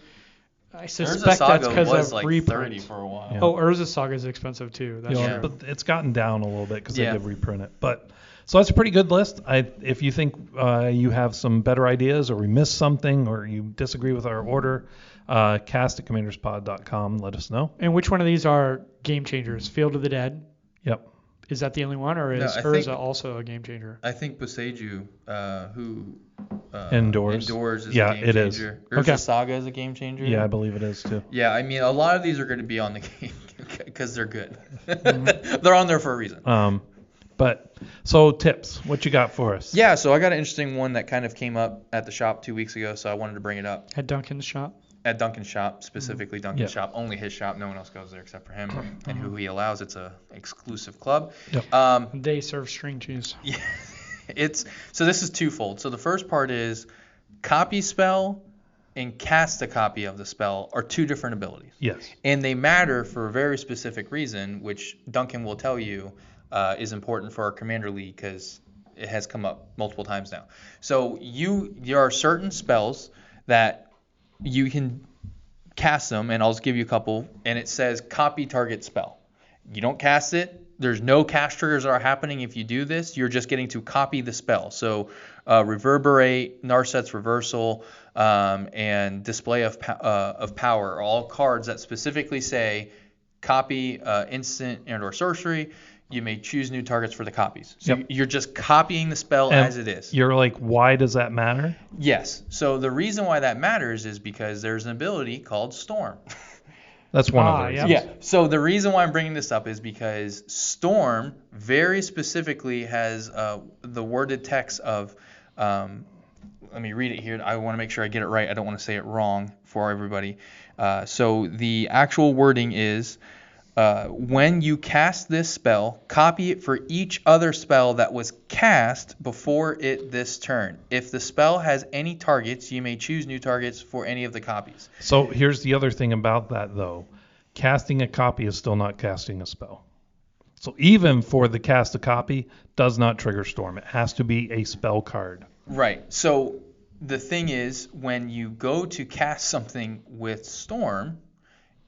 I
Urza
suspect that's
Saga
because
was
of
like
reprint.
30 for a while.
Yeah.
Oh, Urza Saga is expensive too. That's
You know,
true.
but it's gotten down a little bit because
Yeah.
they did reprint it. But so that's a pretty good list. If you think you have some better ideas, or we missed something, or you disagree with our order, cast at commanderspod.com. Let us know.
And which one of these are game changers? Field of the Dead?
Yep.
Is that the only one, or
No,
is
I
Urza
think-
also a game changer?
I think Buseju, who
Endures.
is
Yeah,
a game
it is.
changer. Urza
Okay.
Saga is a game changer.
Yeah, I believe it is too.
Yeah, I mean, a lot of these are going to be on the game because they're good.
Mm-hmm.
They're on there for a reason.
But so tips, what you got for us?
Yeah, so I got an interesting one that kind of came up at the shop 2 weeks ago, so I wanted to bring it up.
At Duncan's shop?
At Duncan's shop, specifically Duncan's
Yeah.
shop, only his shop. No one else goes there except for him and who he allows. It's a exclusive club.
Yep.
They serve string cheese.
Yeah, so this is twofold. So the first part is copy spell and cast a copy of the spell are 2 different abilities.
Yes.
And they matter for a very specific reason, which Duncan will tell you is important for our Commander League because it has come up multiple times now. So there are certain spells that you can cast them, and I'll just give you a couple, and it says copy target spell. You don't cast it. There's no cast triggers that are happening if you do this. You're just getting to copy the spell. So Reverberate, Narset's Reversal, and Display of Power are all cards that specifically say copy instant and or sorcery. You may choose new targets for the copies. So
Yep.
you're just copying the spell
And
as it is.
You're like, why does that matter?
Yes. So the reason why that matters is because there's an ability called Storm.
That's one of the
yeah.
reasons.
Yeah. So the reason why I'm bringing this up is because Storm very specifically has the worded text of, let me read it here. I want to make sure I get it right. I don't want to say it wrong for everybody. So the actual wording is, when you cast this spell, copy it for each other spell that was cast before it this turn. If the spell has any targets, you may choose new targets for any of the copies.
So here's the other thing about that, though. Casting a copy is still not casting a spell. So even for the cast a copy does not trigger Storm. It has to be a spell card.
Right. So the thing is, when you go to cast something with Storm,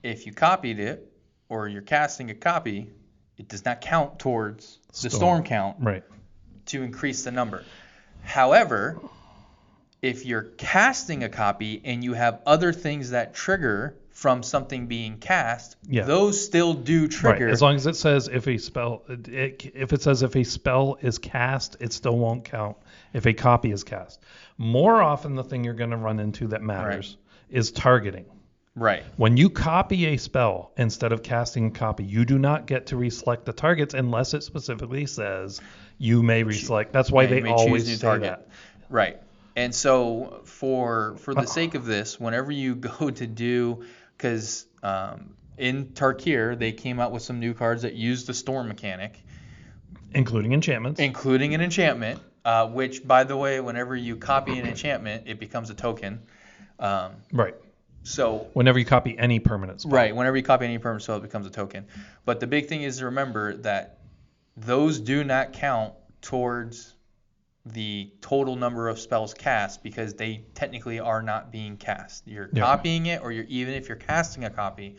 if you copied it or you're casting a copy, it does not count towards the Storm count
Right.
to increase the number. However, if you're casting a copy and you have other things that trigger from something being cast,
Yeah.
those still do trigger.
Right. As long as it says if a spell, if it says if a spell is cast, it still won't count if a copy is cast. More often, the thing you're going to run into that matters is targeting.
Right.
When you copy a spell instead of casting a copy, you do not get to reselect the targets unless it specifically says you may reselect. That's why
Yeah, you
they
may
always
choose new
say
target.
that.
Right. And so for the sake of this, whenever you go to do, because in Tarkir they came out with some new cards that use the Storm mechanic,
Including enchantments.
including an enchantment, which, by the way, whenever you copy an enchantment, it becomes a token.
Right.
So
Whenever you copy any permanent spell.
right, whenever you copy any permanent spell, it becomes a token. But the big thing is to remember that those do not count towards the total number of spells cast because they technically are not being cast. You're copying it, or even if you're casting a copy,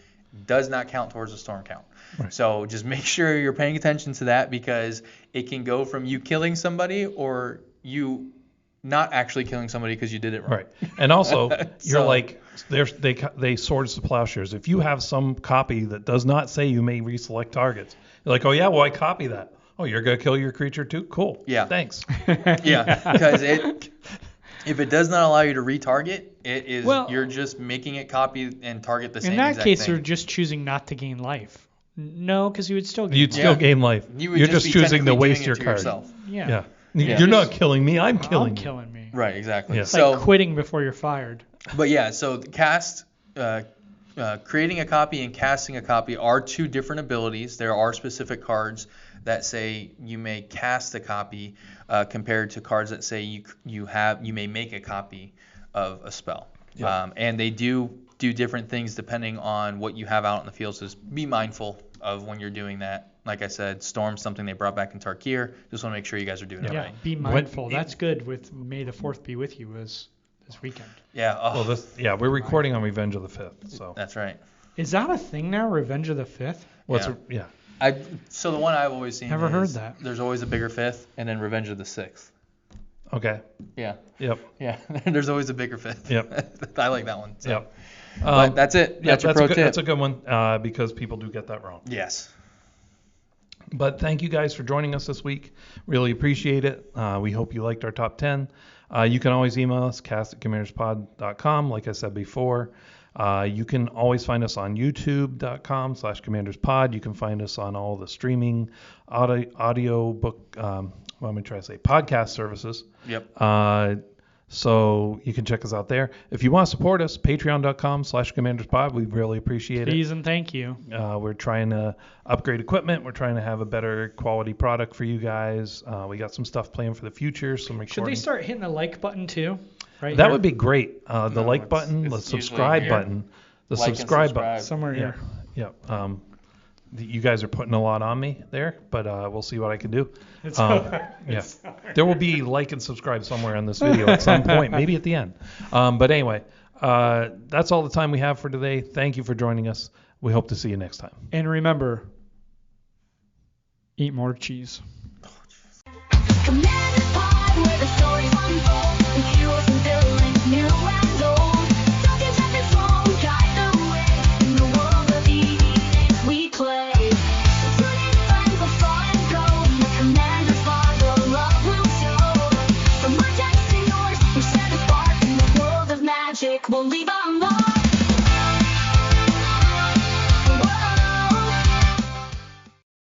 does not count towards the storm count. Right. So just make sure you're paying attention to that, because it can go from you killing somebody or you not actually killing somebody because you did it wrong.
Right. And also, you're like, they swords to plowshares. If you have some copy that does not say you may reselect targets, you're like, oh yeah, well I copy that. Oh, you're going to kill your creature too? Cool.
Yeah.
Thanks.
Yeah, because if it does not allow you to retarget, it is you're just making it copy and target the same exact thing.
In that case, you're just choosing not to gain life. No, because you would still gain
You'd
life.
still gain life.
You're
just choosing to waste your card.
Yourself.
Yeah.
You're not killing me. I'm killing you.
Killing me.
Right, exactly.
Yeah.
It's like quitting before you're fired.
But yeah, so creating a copy and casting a copy are two different abilities. There are specific cards that say you may cast a copy compared to cards that say you may make a copy of a spell. Yeah. And they do different things depending on what you have out in the field. So just be mindful of when you're doing that. Like I said, Storm's something they brought back in Tarkir. Just want to make sure you guys are doing it right.
Yeah, be mindful. That's good. With May the 4th be with you this weekend.
Yeah. Oh.
Well, we're recording on Revenge of the 5th. So
that's right.
Is that a thing now, Revenge of the 5th?
Yeah.
So the one I've always seen.
Never heard that.
There's always a bigger 5th, and then Revenge of the 6th.
Okay.
Yeah.
Yep.
Yeah. There's always a bigger 5th.
Yep.
I like that one. So.
Yep.
But that's it. That's your pro tip.
That's a good one because people do get that wrong.
Yes.
But thank you guys for joining us this week. Really appreciate it. We hope you liked our top 10. You can always email us, cast@commanderspod.com, like I said before. You can always find us on youtube.com/commanderspod. You can find us on all the streaming audio book, podcast services.
Yep.
So you can check us out there. If you want to support us, patreon.com/commanderspod. We really appreciate it.
Please and thank you.
We're trying to upgrade equipment. We're trying to have a better quality product for you guys. We got some stuff planned for the future, some recording.
Should they start hitting the like button too?
Right that here? Would be great. The like button, the subscribe button. The
like
subscribe button.
Somewhere here.
Yeah. You guys are putting a lot on me there, but we'll see what I can do. There will be like and subscribe somewhere on this video at some point, maybe at the end. But anyway, that's all the time we have for today. Thank you for joining us. We hope to see you next time.
And remember, eat more cheese.
Oh,